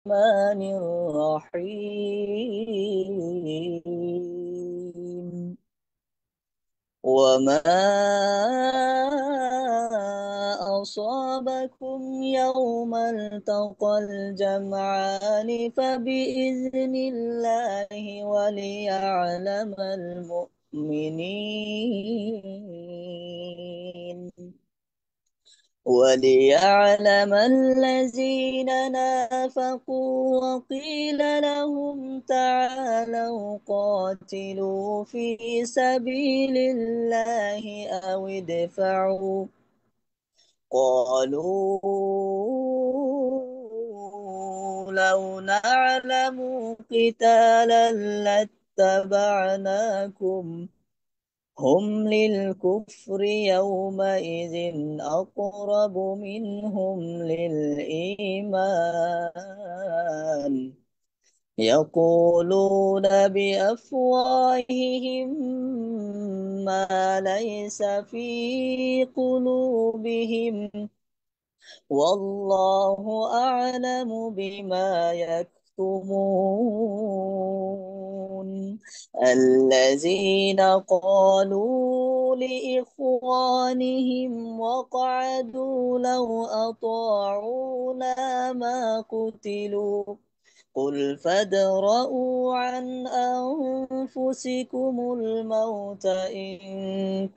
الرحمن الرحيم. وما أصابكم يوم التقى الجمعان فبإذن الله وليعلم المؤمنين. وليعلم الذين نافقوا وقيل لهم تعالوا قاتلوا في سبيل الله أو ادفعوا. قالوا لو نعلم قتالا لاتبعناكم. هم للكفر يومئذ أقرب منهم للإيمان. يقولون بأفواههم ما ليس في قلوبهم، والله أعلم بما يكتمون. الذين قالوا لإخوانهم وقعدوا لو أطاعونا ما قتلوا. قل فادرءوا عن أنفسكم الموت إن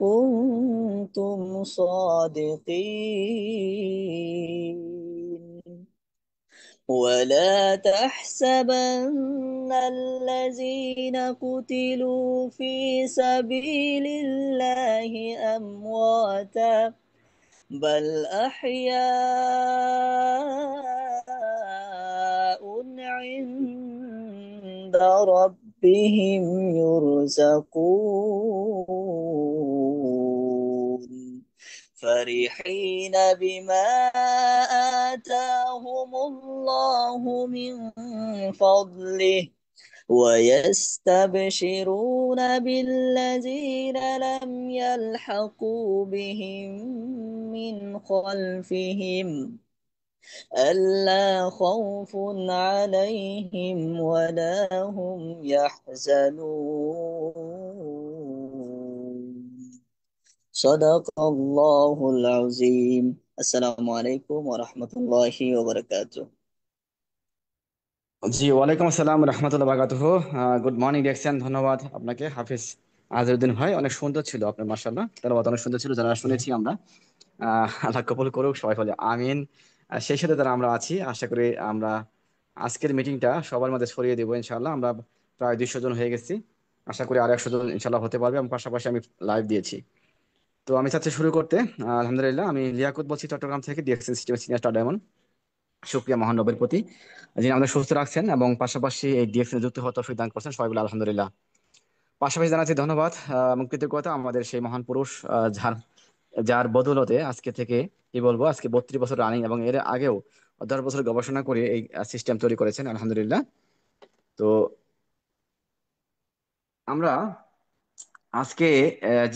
كنتم صادقين. ولا تحسبن الذين قتلوا في سبيل الله أمواتا، بل أحياء عند ربهم يرزقون. فرحين بما آتاهم الله من فضله ويستبشرون بالذين لم يلحقوا بهم من خلفهم ألا خوف عليهم ولا هم يحزنون. صدق الله العظيم. السلام عليكم ورحمة الله وبركاته. জি, ওয়ালাইকুম আসসালাম রহমতুল্লাহ বারাকাতুহু। গুড মর্নিং দেখছেন, ধন্যবাদ আপনাকে হাফিজ আজরুদ্দিন ভাই। অনেক সুন্দর ছিল আপনার, মাশাআল্লাহ, তেলাওয়াত অনেক সুন্দর ছিল। যারা শুনেছি আমরা, আল্লাহ কবুল করুক, সবাই বলে আমিন। সেই সাথে যারা আমরা আছি, আশা করি আমরা আজকের মিটিংটা সবার মধ্যে ছড়িয়ে দেবো ইনশাআল্লাহ। আমরা প্রায় 200 জন হয়ে গেছি, আশা করি আর 100 জন ইনশাআল্লাহ হতে পারবে। এবং পাশাপাশি আমি লাইভ দিয়েছি। তো আমি চাচ্ছি শুরু করতে। আলহামদুলিল্লাহ, আমি লিয়াকত বলছি চট্টগ্রাম থেকে, ডিএক্সএন সিস্টেমের সিনিয়র স্টার ডায়মন্ড। শুকরিয়া মহানবীর প্রতি, যিনি আমাদের সুস্থ রাখছেন এবং পাশাপাশি এই ডিএক্সএন যুক্ত হওয়ার তৌফিক দান করছেন। সবাই বলে আলহামদুলিল্লাহ। পাশাপাশি জানাচ্ছি ধন্যবাদ এবং কৃতজ্ঞতা আমাদের সেই মহান পুরুষ, যার যার বদৌলতে আজকে থেকে কি বলবো, আজকে 32 বছর রানিং এবং এর আগেও 10 বছর গবেষণা করে এই সিস্টেম তৈরি করেছেন, আলহামদুলিল্লাহ। তো আমরা আজকে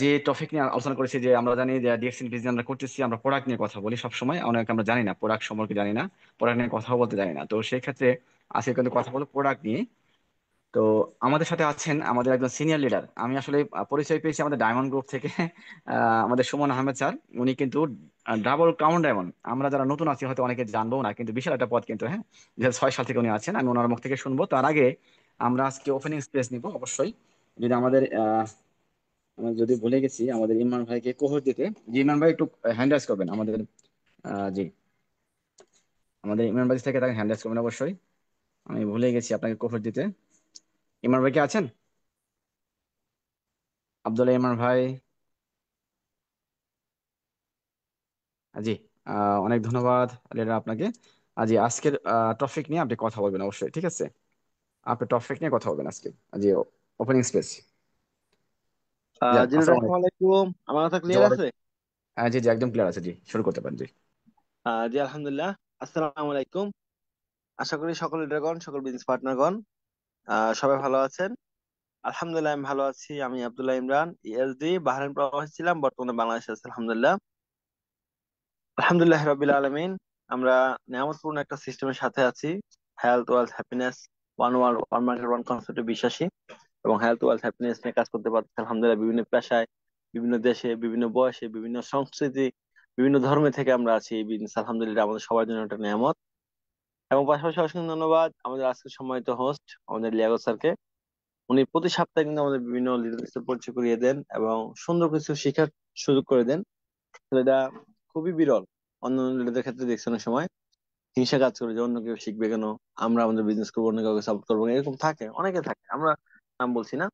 যে টপিক নিয়ে আলোচনা করেছি, যে আমরা জানি যে ডিএক্সএন বিজনেস আমরা করতেছি, আমরা প্রোডাক্ট নিয়ে কথা বলি সবসময়। অনেক আমরা জানি না, প্রোডাক্ট সম্পর্কে জানি না, প্রোডাক্ট নিয়ে কথাও বলতে জানি না। তো সেই ক্ষেত্রে আজকে কিন্তু কথা বলবো প্রোডাক্ট নিয়ে। তো আমাদের সাথে আছেন আমাদের একজন সিনিয়র লিডার। আমি আসলে পরিচয় পেয়েছি আমাদের ডায়মন্ড গ্রুপ থেকে। আমাদের সুমন আহমেদ স্যার, উনি কিন্তু ডাবল ক্রাউন ডায়মন্ড। আমরা যারা নতুন আছি হয়তো অনেকে জানবো না, কিন্তু বিশাল একটা পদ কিন্তু, হ্যাঁ। 2006 সাল থেকে উনি আছেন, আমি ওনার মুখ থেকে শুনবো। তার আগে আমরা আজকে ওপেনিং স্পেস নিব অবশ্যই। যদি আমাদের আমি যদি ভুলে গেছি আমাদের ইমরান ভাইকে কোহর দিতে। জি ইমরান ভাই, একটু হ্যান্ড রাইজ করবেন আমাদের। জি, আমাদের ইমরান ভাই থেকে তাকে হ্যান্ড রাইজ করবেন অবশ্যই। আমি ভুলে গেছি আপনাকে কোহর দিতে। ইমরান ভাই কি আছেন? আব্দুল্লাহ ইমরান ভাই। জি, অনেক ধন্যবাদ লিডার আপনাকে। জি, আজকের টপিক নিয়ে আপনি কথা বলবেন অবশ্যই, ঠিক আছে? আপনি টপিক নিয়ে কথা বলবেন আজকে। জি, ওপেনিং স্পেস। যান, জি দাদা, আসসালামু আসসালামু আলাইকুম। আলাইকুম। আমার কথা জি, ক্লিয়ার আছে? জি জি, একদম ক্লিয়ার আছে। জি, শুরু করতে পারেন। জি। জি আলহামদুলিল্লাহ। আসসালামু আলাইকুম। আশা করি সকল লিডারগণ, সকল বিজনেস পার্টনারগণ সবাই ভালো আছেন। আলহামদুলিল্লাহ আমি ভালো আছি। আমি আব্দুল্লাহ ইমরান, ইএসডি, বাহরাইন প্রবাসী ছিলাম, বর্তমানে বাংলাদেশে আছি। আলহামদুলিল্লাহ, আলহামদুলিল্লাহ রাব্বিল আলামিন। আমরা নিয়ামতপূর্ণ একটা সিস্টেমের সাথে আছি। Health wealth happiness, one world one market one কনসেপ্টে বিশ্বাসী এবং হেলথ ওয়েলথ হ্যাপিনেস নিয়ে কাজ করতে পারছি আলহামদুলিল্লাহ। বিভিন্ন পেশায়, বিভিন্ন দেশে, বিভিন্ন বয়সে, বিভিন্ন সংস্কৃতি, বিভিন্ন ধর্মে থেকে আমরা আছি। এই বিজনেস আলহামদুলিল্লাহ আমাদের সবার জন্য একটা নিয়ামত। এবং পাশাপাশি অসংখ্য ধন্যবাদ আমাদের আজকে সম্মানিত হোস্ট আমাদের লিয়াকত স্যারকে। উনি প্রতি সপ্তাহে কিন্তু আমাদের বিভিন্ন লিডারদের পরিচয় করিয়ে দেন এবং সুন্দর কিছু শেখার সুযোগ করে দেন। তো এটা খুবই বিরল। অন্য লিডারদের ক্ষেত্রে দেখছি অনেক সময় হিংসা কাজ করে যে অন্য কেউ শিখবে কেন, আমরা আমাদের বিজনেস করবো, অন্য কাউকে সাপোর্ট করবো না, এরকম থাকে, অনেকে থাকে, আমরা নাম বলছি না।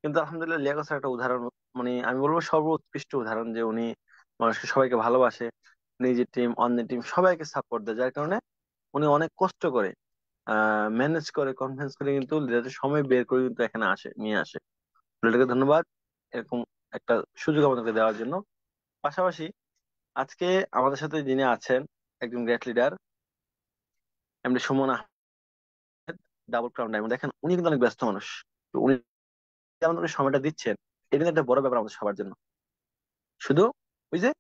কিন্তু আলহামদুলিল্লাহ লিয়াকত স্যার একটা উদাহরণ, মানে আমি বলবো সর্বোৎকৃষ্ট উদাহরণ যে উনি মানুষকে সবাইকে ভালোবাসে, নিজের টিম অন্যের টিম সবাইকে সাপোর্ট দেয়, যার কারণে উনি অনেক কষ্ট করে ম্যানেজ করে কনফারেন্স করে কিন্তু লিডারদের সময় বের করে কিন্তু এখানে আসে, নিয়ে আসে। লিডারকে ধন্যবাদ এরকম একটা সুযোগ আমাদেরকে দেওয়ার জন্য। পাশাপাশি আজকে আমাদের সাথে যিনি আছেন একজন গ্রেট লিডার, এমনি Suman Ahmed, double crown diamond. দেখেন উনি কিন্তু অনেক ব্যস্ত মানুষ, তো উনি যে আমাদেরকে সময়টা দিচ্ছেন, এটা কিন্তু একটা বড় ব্যাপার আমাদের সবার জন্য। শুধু ওই যে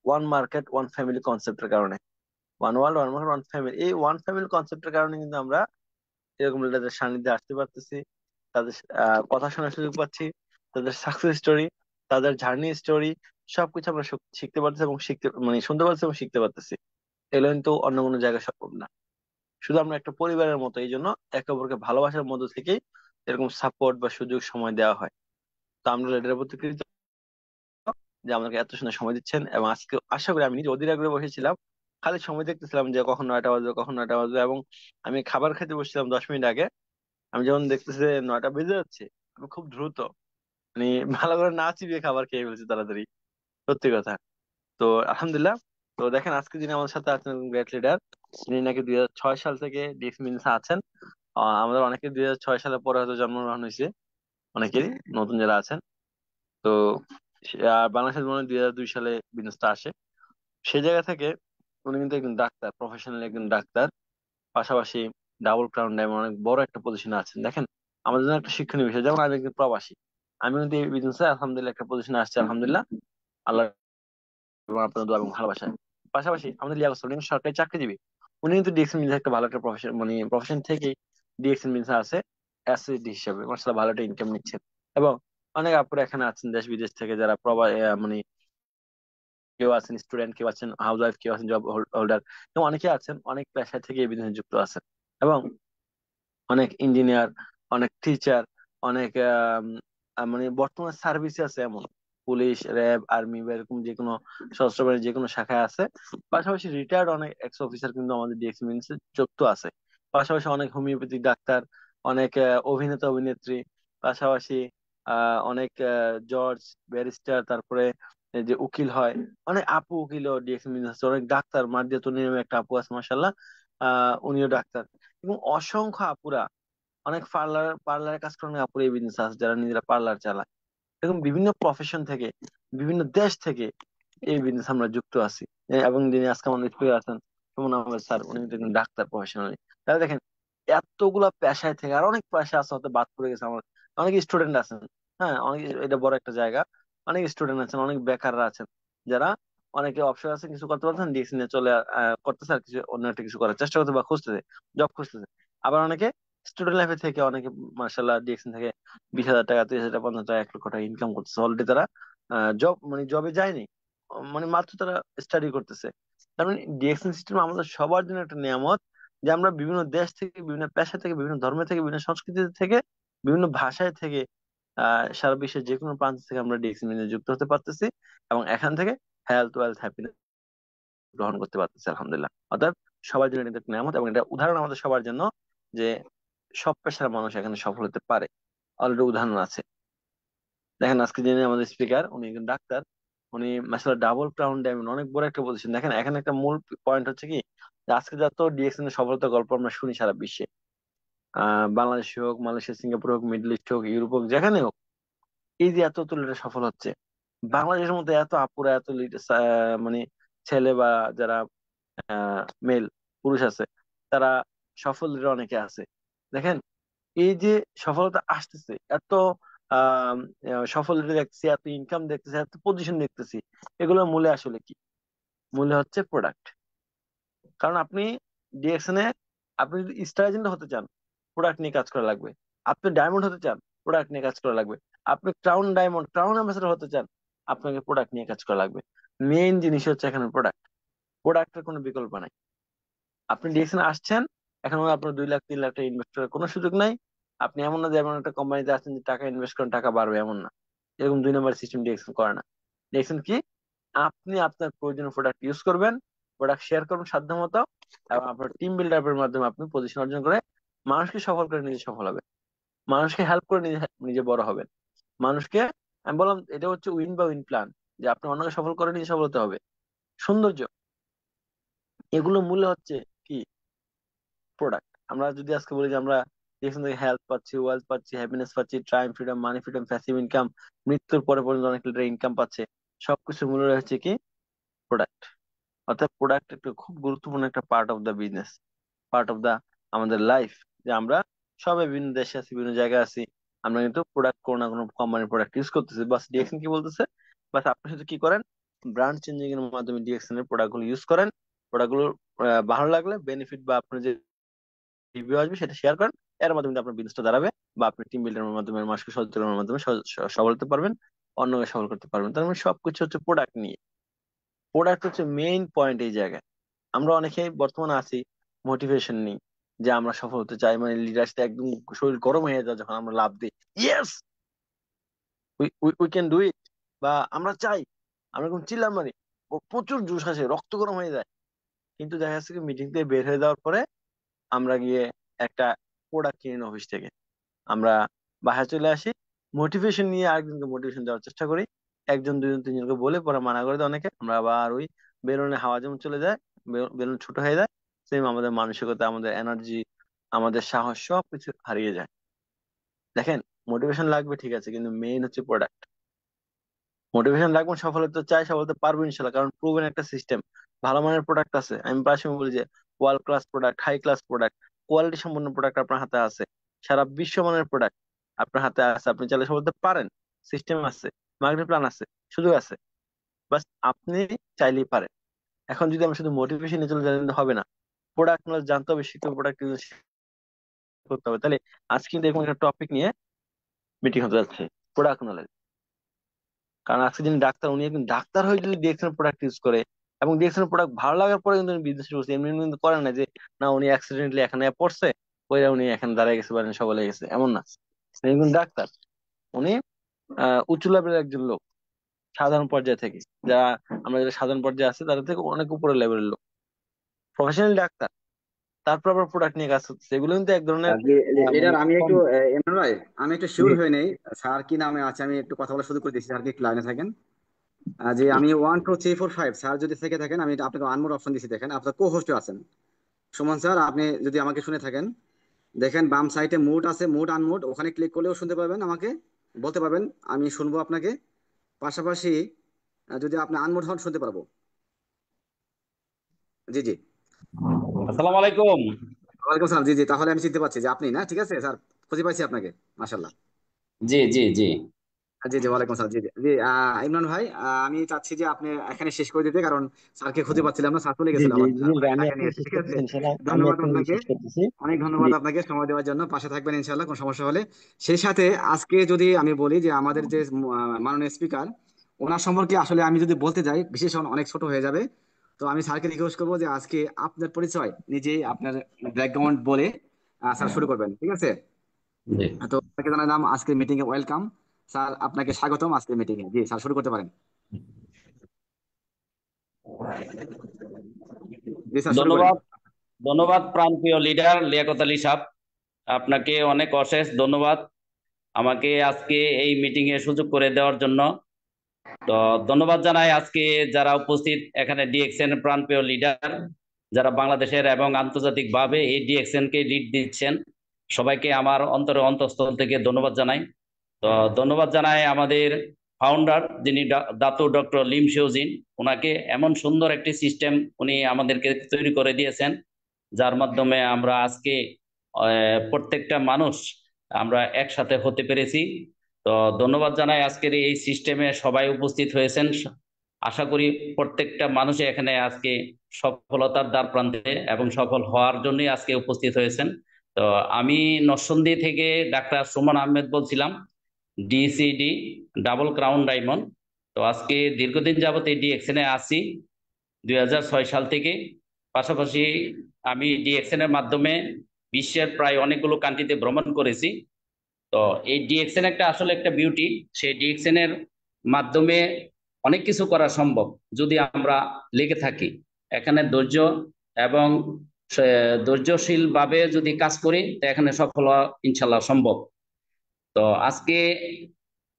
ওয়ান মার্কেট ওয়ান ফ্যামিলি কনসেপ্টের কারণে, one world one market one family, এই ওয়ান ফ্যামিলি কনসেপ্টের কারণে কিন্তু আমরা এরকম লিডারদের সান্নিধ্যে আসতে পারতেছি, তাদের কথা শোনার সুযোগ পাচ্ছি, তাদের সাকসেস স্টোরি, তাদের জার্নি স্টোরি সবকিছু আমরা শিখতে পারতেছি এবং শিখতে মানে শুনতে পারতেছি এবং শিখতে পারতেছি। এগুলো কিন্তু অন্য কোনো জায়গায় সম্ভব না। শুধু আমরা একটা পরিবারের মতো, এই জন্য একে অপরকে ভালোবাসার মধ্যে থেকেই এরকম সাপোর্ট বা সুযোগ সময় দেওয়া হয়। তো আমরা লিডারের প্রতি কৃতজ্ঞ যে আমাদেরকে এত সুন্দর সময় দিচ্ছেন। এবং আজকে আশা করি, আমি নিজে অধীর আগ্রহে বসেছিলাম, খালি সময় দেখতেছিলাম যে কখন 9টা বাজবে, কখন 9টা বাজবে। এবং আমি খাবার খেতে বসছিলাম 10 মিনিট আগে, আমি যখন দেখতেছি যে 9টা বেজে যাচ্ছে, আমি খুব দ্রুত মানে ভালো করে না চিবিয়ে খাবার খেয়ে ফেলছি তাড়াতাড়ি, সত্যি কথা। তো আলহামদুলিল্লাহ। তো দেখেন আজকে যিনি আমাদের সাথে আছেন গ্রেট লিডার, তিনি নাকি 2006 সাল থেকে ডিএক্স মিনসে আছেন। আমাদের অনেকে 2006 সালের পরে হয়তো জন্মগ্রহণ হয়েছে, অনেকেরই, নতুন যারা আছেন। তো বাংলাদেশের মনে হয় 2002 সালে বিজনেসটা আসে। সেই জায়গা থেকে উনি কিন্তু একজন ডাক্তার, প্রফেশনাল একজন ডাক্তার। পাশাপাশি ডাবল ক্রাউন ডায়মন্ড অনেক বড় একটা পজিশনে আছেন। দেখেন আমাদের জন্য একটা শিক্ষণীয় বিষয়, যেমন আমি একজন প্রবাসী, আমি কিন্তু এই বিজনেসে আলহামদুলিল্লাহ একটা পজিশনে আসছি আলহামদুলিল্লাহ, আল্লাহ এবং আপনার দোয়া এবং ভালোবাসায়। পাশাপাশি আমাদের লিয়াকত হোসেন উনি সরকারি চাকরিজীবী। উনি কিন্তু ডিএক্সএন বিজনেস একটা ভালো একটা প্রফেশন, মানে প্রফেশন থেকেই ডিএক্সএন বিজনেস আছে অ্যাসোসিয়েট হিসেবে মার্শাল্লাহ ভালো একটা ইনকাম নিচ্ছেন। এবং অনেক আপুরা এখানে আছেন দেশ বিদেশ থেকে, যারা মানে কেউ আছেন স্টুডেন্ট, কেউ আছেন হাউস ওয়াইফ, কেউ আছেন জব হোল্ডার, এবং অনেকে আছেন অনেক পেশা থেকে এই বিজনেসে যুক্ত আছেন। এবং অনেক ইঞ্জিনিয়ার, অনেক টিচার, অনেক মানে বর্তমানে সার্ভিসে আছে, এমন পুলিশ, র্যাব, আর্মি বা এরকম যে কোনো সশস্ত্র বাহিনীর যে কোনো শাখায় আছে। পাশাপাশি রিটায়ার্ড অনেক এক্স অফিসার কিন্তু আমাদের ডিএক্স মিনসে যুক্ত আছে। পাশাপাশি অনেক হোমিওপ্যাথিক ডাক্তার, অনেক অভিনেতা অভিনেত্রী, পাশাপাশি অনেক জজ, ব্যারিস্টার, তারপরে এই যে উকিল হয়, অনেক আপু উকিলও ডিএক্স মিনস আছে, অনেক ডাক্তার, মার্জিয়া তন্নি নামে একটা আপু আছে মাসাল্লাহ, উনিও ডাক্তার। এবং অসংখ্য আপুরা, অনেক পার্লারের কাজ করেন আপুরা এই বিজনেস আছে, যারা নিজেরা পার্লার চালায়। এরকম বিভিন্ন প্রফেশন থেকে, বিভিন্ন দেশ থেকে এই বিজনেস আমরা যুক্ত আছি। এবং যিনি আজকে আমাদের স্কুলে আছেন সুমন আহমেদ স্যার, উনি কিন্তু একজন ডাক্তার প্রফেশনালি। তাহলে দেখেন এতগুলা পেশায় থেকে আর অনেক পেশা আছে হয়তো বাদ পড়ে গেছে আমার, অনেক স্টুডেন্ট আছেন। হ্যাঁ, অনেক, এটা বড় একটা জায়গা। অনেক স্টুডেন্ট আছেন, অনেক বেকাররা আছেন, যারা অনেকে অবসর আছে, কিছু করতে পারছেন, ডিএক্সি নিয়ে চলে করতেছে আর কিছু অন্য একটা কিছু করার চেষ্টা করতে বা খুঁজতেছে, জব খুঁজতেছে। আবার অনেকে স্টুডেন্ট লাইফে থেকে, অনেকে মার্শাল্লাহ ডিএক্সি থেকে 20,000 টাকা, 30,000 টাকা, 50,000 টাকা, 1,00,000 টাকা ইনকাম করতেছে অলরেডি। তারা জব মানে জবে যায়নি, মানে মাত্র তারা স্টাডি করতেছে। তার মানে ডিএক্সএন সিস্টেম আমাদের সবার জন্য একটা নিয়ামত, যে আমরা বিভিন্ন দেশ থেকে, বিভিন্ন পেশা থেকে, বিভিন্ন ধর্ম থেকে, বিভিন্ন সংস্কৃতি থেকে, বিভিন্ন ভাষায় থেকে, সারা বিশ্বের যে কোনো প্রান্ত থেকে আমরা ডিএক্সএন যুক্ত হতে পারতেছি এবং এখান থেকে হেলথ ওয়েলথ হ্যাপিনেস গ্রহণ করতে পারতেছি আলহামদুলিল্লাহ। অর্থাৎ সবার জন্য এটা একটা নিয়ামত এবং এটা উদাহরণ আমাদের সবার জন্য, যে সব পেশার মানুষ এখানে সফল হতে পারে। অলরেডি উদাহরণ আছে। দেখেন আজকে যিনি আমাদের স্পিকার, উনি একজন ডাক্তার। উনি মাসাল্লাহ ডাবল ক্রাউন ডায়মন্ড, অনেক বড় একটা পজিশন। দেখেন এখানে একটা মূল পয়েন্ট হচ্ছে কি, যে আজকে যত ডিএক্সএন এর সফলতার গল্প আমরা শুনি সারা বিশ্বে, বাংলাদেশ হোক, মালয়েশিয়া, সিঙ্গাপুর হোক, মিডল ইস্ট হোক, ইউরোপ হোক, যেখানে হোক, এই যে এত তুলনায় সফল হচ্ছে, বাংলাদেশের মধ্যে এত আপুরা, এত মানে ছেলে বা যারা মেল পুরুষ আছে, তারা সফল leader অনেকে আছে। দেখেন এই যে সফলতা আসতেছে, এত আহ সফল leader দেখতেছি, এত ইনকাম দেখতেছি, এত পজিশন দেখতেছি, এগুলোর মূলে আসলে কি? মূলে হচ্ছে প্রোডাক্ট। কারণ আপনি ডিএকশনে আপনি যদি স্টার এজেন্ট হতে চান, প্রোডাক্ট নিয়ে কাজ করা লাগবে। আপনি ডায়মন্ড হতে চান, প্রোডাক্ট নিয়ে কাজ করা লাগবে। আপনি ক্রাউন ডায়মন্ড, ক্রাউন অ্যাম্বাসেডর হতে চান, আপনাকে প্রোডাক্ট নিয়ে কাজ করা লাগবে। মেইন জিনিস হচ্ছে এখানে প্রোডাক্ট। প্রোডাক্টের কোনো বিকল্প নাই। আপনি ডিএক্সএন আসছেন, এখন আপনার 2 লাখ 3 লাখ টাকা ইনভেস্ট করার কোনো সুযোগ নাই। আপনি এমন না যে এমন একটা কোম্পানিতে আছেন যে টাকা ইনভেস্ট করেন টাকা বাড়বে, এমন না। এরকম 2 নম্বর সিস্টেম ডিএক্সএন করে না। ডিএক্সএন কি? আপনি আপনার প্রয়োজনীয় প্রোডাক্ট ইউজ করবেন, প্রোডাক্ট শেয়ার করবেন সাধ্য মতো, এবং আপনার টিম বিল্ডারের মাধ্যমে আপনি পজিশন অর্জন করে মানুষকে সফল করে নিজে সফল হবে, মানুষকে হেল্প করে নিজে নিজে বড় হবেন। মানুষকে, আমি বললাম এটা হচ্ছে উইন বা উইন প্ল্যান, যে আপনি অন্যকে সফল করে নিজে সফল হতে হবে। সৌন্দর্য, এগুলো মূল্য হচ্ছে কি? প্রোডাক্ট। আমরা যদি আজকে বলি যে আমরা যেখান থেকে হেলথ পাচ্ছি, ওয়েলথ পাচ্ছি, হ্যাপিনেস পাচ্ছি, টাইম ফ্রিডম, মানি ফ্রিডম, প্যাসিভ ইনকাম, মৃত্যুর পরে পর্যন্ত অনেক লিটার ইনকাম পাচ্ছে, সবকিছু মূল্য হচ্ছে কি? প্রোডাক্ট। অর্থাৎ প্রোডাক্ট একটা খুব গুরুত্বপূর্ণ একটা part of the business, part of the আমাদের লাইফ। যে আমরা সবাই বিভিন্ন দেশে আছি, বিভিন্ন জায়গায় আছি, আমরা কিন্তু প্রোডাক্ট, কোনো না কোনো কোম্পানির প্রোডাক্ট ইউজ করতেছি। বাস ডিএক্সএন কি বলতেছে, বাস আপনি শুধু কি করেন, ব্র্যান্ড চেঞ্জিং এর মাধ্যমে ডিএক্সএন এর প্রোডাক্ট গুলো ইউজ করেন। প্রোডাক্ট গুলো ভালো লাগলে বেনিফিট বা আপনার যে রিভিউ আসবে সেটা শেয়ার করেন। এর মাধ্যমে কিন্তু আপনার বিজনেসটা দাঁড়াবে, বা আপনি টিম বিল্ডারের মাধ্যমে মানুষকে সচেতনের মাধ্যমে সফল হতে পারবেন, অন্যকে সফল করতে পারবেন। তার মানে সবকিছু হচ্ছে প্রোডাক্ট নিয়ে। প্রোডাক্ট হচ্ছে মেইন পয়েন্ট এই জায়গায়। আমরা অনেকেই বর্তমানে আছি মোটিভেশন নেই, যে আমরা সফল হতে চাই, মানে লিডারশিপ একদম শরীর গরম হয়ে যায় যখন আমরা লাভ দিই, yes we can do it, বা আমরা চাই, আমরা কোন চিল্লা মারি, প্রচুর জোশ আসে, রক্ত গরম হয়ে যায়। কিন্তু দেখা যাচ্ছে কি মিটিং থেকে বের হয়ে যাওয়ার পরে আমরা গিয়ে একটা প্রোডাক্ট কিনে নিই অফিস থেকে, আমরা বাসায় চলে আসি, মোটিভেশন নিয়ে আরেকজনকে মোটিভেশন দেওয়ার চেষ্টা করি, একজন দুজন তিনজনকে বলে পরে মানা করে দেয় অনেকে, আমরা আবার ওই বেলুনে হাওয়া যেমন চলে যায়, বেলুন ছোট হয়ে যায়, সেম আমাদের মানসিকতা, আমাদের এনার্জি, আমাদের সাহস সবকিছু হারিয়ে যায়। দেখেন, মোটিভেশন লাগবে ঠিক আছে, কিন্তু মেইন হচ্ছে প্রোডাক্ট। মোটিভেশন লাগবে, সফল হতে চাই, সফল হতে পারবো ইনশাল্লাহ, কারণ প্রুভেন একটা সিস্টেম, ভালো মানের প্রোডাক্ট আছে। আমি প্রায় সময় বলি যে world class product, high class product, quality সম্পন্ন প্রোডাক্ট আপনার হাতে আছে, সারা বিশ্বমানের প্রোডাক্ট আপনার হাতে আছে, আপনি চাইলে সফল হতে পারেন। সিস্টেম আছে, মার্কেট প্ল্যান আছে, সুযোগ আছে, বাস আপনি চাইলেই পারেন। এখন যদি আমরা শুধু মোটিভেশন নিয়ে চলে যাই হবে না, প্রোডাক্ট নলেজ জানতে হবে, শিখতে হবে, প্রোডাক্ট করতে হবে। তাহলে আজকে কিন্তু এরকম একটা টপিক নিয়ে মিটিং হতে যাচ্ছে, প্রোডাক্ট নলেজ। কারণ আজকে যিনি ডাক্তার, উনি একজন ডাক্তার হয়ে যদি ডিএক্সএন প্রোডাক্ট ইউজ করে, এবং ডিএক্সএন প্রোডাক্ট ভালো লাগার পরে কিন্তু উনি বিজনেস শুরু করছে, এমনি এমনি কিন্তু করেন না যে না উনি অ্যাক্সিডেন্টলি এখানে পড়ছে, ওইরা উনি এখানে দাঁড়ায় গেছে বা সব হয়ে গেছে, এমন না। উনি একজন ডাক্তার, উনি উঁচু লেভেলের একজন লোক, সাধারণ পর্যায়ে থেকে, যারা আমরা যারা সাধারণ পর্যায়ে আছে তাদের থেকে অনেক উপরের লেভেলের লোক, প্রফেশনাল ডাক্তার, তারপর আবার প্রোডাক্ট নিয়ে কাজ করতেছে, এগুলো কিন্তু এক ধরনের মানে এটার আমি একটু কম। ইমরান ভাই, আমি একটু জি। শিওর হয়ে নেই স্যার কি নামে আছে, আমি একটু কথা বলা শুরু করে দিচ্ছি, স্যার কি একটু লাইনে থাকেন। যে আমি 1 2 3 4 5, স্যার যদি থেকে থাকেন, আমি আপনাকে আনমোড অপশন দিচ্ছি, দেখেন আপনার কো হোস্ট আছেন সুমন স্যার, আপনি যদি আমাকে শুনে থাকেন, দেখেন বাম সাইডে মুড আছে, মুড আনমুড, ওখানে ক্লিক করলেও শুনতে পাবেন, আমাকে বলতে পারবেন, আমি শুনবো আপনাকে। পাশাপাশি যদি আপনি আনমুড হন, শুনতে পারবো। জি জি। আসসালামু আলাইকুম। ওয়ালাইকুম সালাম। জি জি, তাহলে আমি চিনতে পারছি যে আপনি, না ঠিক আছে স্যার, খুঁজে পাইছি আপনাকে, মাশাল্লাহ। জি জি জি জি জি, ওয়ালাইকুম সালাম। জি জি জি, ইমরান ভাই, আমি চাচ্ছি যে আপনি এখানে শেষ করে দিতে, কারণ স্যারকে খুঁজে পাচ্ছিলাম না, স্যার চলে জি গেছিল জি আবার জুনিল ভাই, আমি কাকে এখানে নিয়ে, শেষ ঠিক আছে। করতেছি ইনশাল্লাহ, আমি ধন্যবাদ এখানে আপনাকে, শেষ করতেছি। অনেক জি। ধন্যবাদ আপনাকে সময় দেওয়ার জন্য, পাশে থাকবেন ইনশাল্লাহ কোন সমস্যা হলে। সেই সাথে আজকে যদি আমি বলি যে আমাদের যে মাননীয় স্পিকার, ওনার সম্পর্কে আসলে আমি যদি বলতে যাই বিশেষণ অনেক ছোট হয়ে যাবে। তো আমি স্যারকে রিকোয়েস্ট করবো যে আজকে আপনার পরিচয় নিজেই আপনার ব্যাকগ্রাউন্ড বলে স্যার শুরু করবেন, ঠিক আছে। জি। তো আপনাকে জানালাম আজকের মিটিং এ ওয়েলকাম। স্যার আপনাকে স্বাগতম আজকের মিটিং এ। জি স্যার, শুরু করতে পারেন। জি স্যার, শুরু করেন। ধন্যবাদ, ধন্যবাদ প্রাণপ্রিয় লিডার লিয়াকত আলী সাহেব, আপনাকে অনেক অশেষ ধন্যবাদ আমাকে আজকে এই মিটিং এ সুযোগ করে দেওয়ার জন্য। তো ধন্যবাদ জানাই আজকে যারা উপস্থিত এখানে ডিএক্সএন প্রাণপ্রিয় লিডার, যারা বাংলাদেশের এবং আন্তর্জাতিক ভাবে এই ডিএক্সএন কে লিড দিচ্ছেন, সবাইকে আমার অন্তরের অন্তঃস্থল থেকে ধন্যবাদ জানাই। তো ধন্যবাদ জানাই আমাদের ফাউন্ডার, যিনি দাতু ডক্টর লিম শিওজিন, ওনাকে এমন সুন্দর একটি সিস্টেম উনি আমাদেরকে তৈরি করে দিয়েছেন, যার মাধ্যমে আমরা আজকে প্রত্যেকটা মানুষ আমরা একসাথে হতে পেরেছি। তো ধন্যবাদ জানাই আজকের এই সিস্টেমে সবাই উপস্থিত হয়েছেন, আশা করি প্রত্যেকটা মানুষই এখানে আজকে সফলতার দ্বার প্রান্তে এবং সফল হওয়ার জন্যই আজকে উপস্থিত হয়েছেন। তো আমি নরসিংদী থেকে ডাক্তার সুমন আহমেদ বলছিলাম, ডিসিডি, ডাবল ক্রাউন ডায়মন্ড। তো আজকে দীর্ঘদিন যাবত এই ডিএক্সএনে আছি 2006 সাল থেকে। পাশাপাশি আমি ডিএক্সএন এর মাধ্যমে বিশ্বের প্রায় অনেকগুলো কান্ট্রিতে ভ্রমণ করেছি। তো এই ডিএক্সএন একটা আসলে একটা বিউটি। সেই ডিএক্সএন এর মাধ্যমে অনেক কিছু করা সম্ভব যদি আমরা লেগে থাকি। এখানে ধৈর্য এবং ধৈর্যশীল ভাবে যদি কাজ করি তো এখানে সফল হওয়া ইনশাল্লাহ সম্ভব। তো আজকে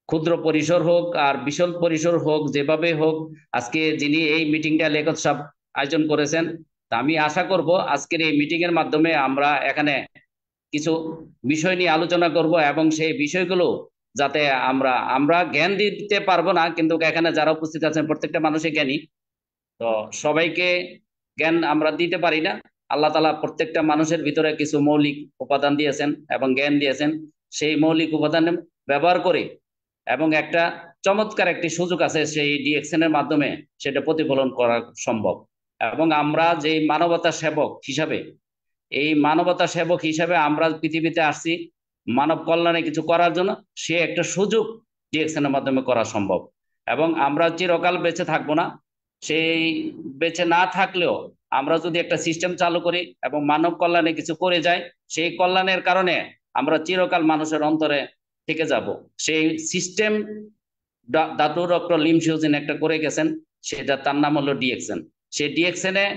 ক্ষুদ্র পরিসর হোক আর বিশাল পরিসর হোক, যেভাবে হোক, আজকে যিনি এই মিটিংটা লেখক সাহেব আয়োজন করেছেন, তা আমি আশা করব আজকের এই মিটিং এর মাধ্যমে আমরা এখানে কিছু বিষয় নিয়ে আলোচনা করব এবং সেই বিষয়গুলো যাতে আমরা আমরা জ্ঞান দিতে পারবো না, কিন্তু এখানে যারা উপস্থিত আছেন প্রত্যেকটা মানুষই জ্ঞানী। তো সবাইকে জ্ঞান আমরা দিতে পারি না। আল্লাহ তাআলা প্রত্যেকটা মানুষের ভিতরে কিছু মৌলিক উপাদান দিয়েছেন এবং জ্ঞান দিয়েছেন। সেই মৌলিক উপাদান ব্যবহার করে এবং একটা চমৎকার একটি সুযোগ আছে সেই ডিএক্সএন এর মাধ্যমে সেটা প্রতিফলন করা সম্ভব। এবং আমরা যে মানবতা সেবক হিসাবে, এই মানবতা সেবক হিসাবে আমরা পৃথিবীতে আসছি মানব কল্যাণে কিছু করার জন্য, সে একটা সুযোগ ডিএক্সএন এর মাধ্যমে করা সম্ভব। এবং আমরা চিরকাল বেঁচে থাকবো না, সেই বেঁচে না থাকলেও আমরা যদি একটা সিস্টেম চালু করি এবং মানব কল্যাণে কিছু করে যাই, সেই কল্যাণের কারণে আমরা চিরকাল মানুষের অন্তরে থেকে যাব। সেই সিস্টেম দাদু ডক্টর লিম শিউজিন একটা করে গেছেন, সেটা তার নাম হলো ডিএক্সএন। সেই ডিএক্সএন এ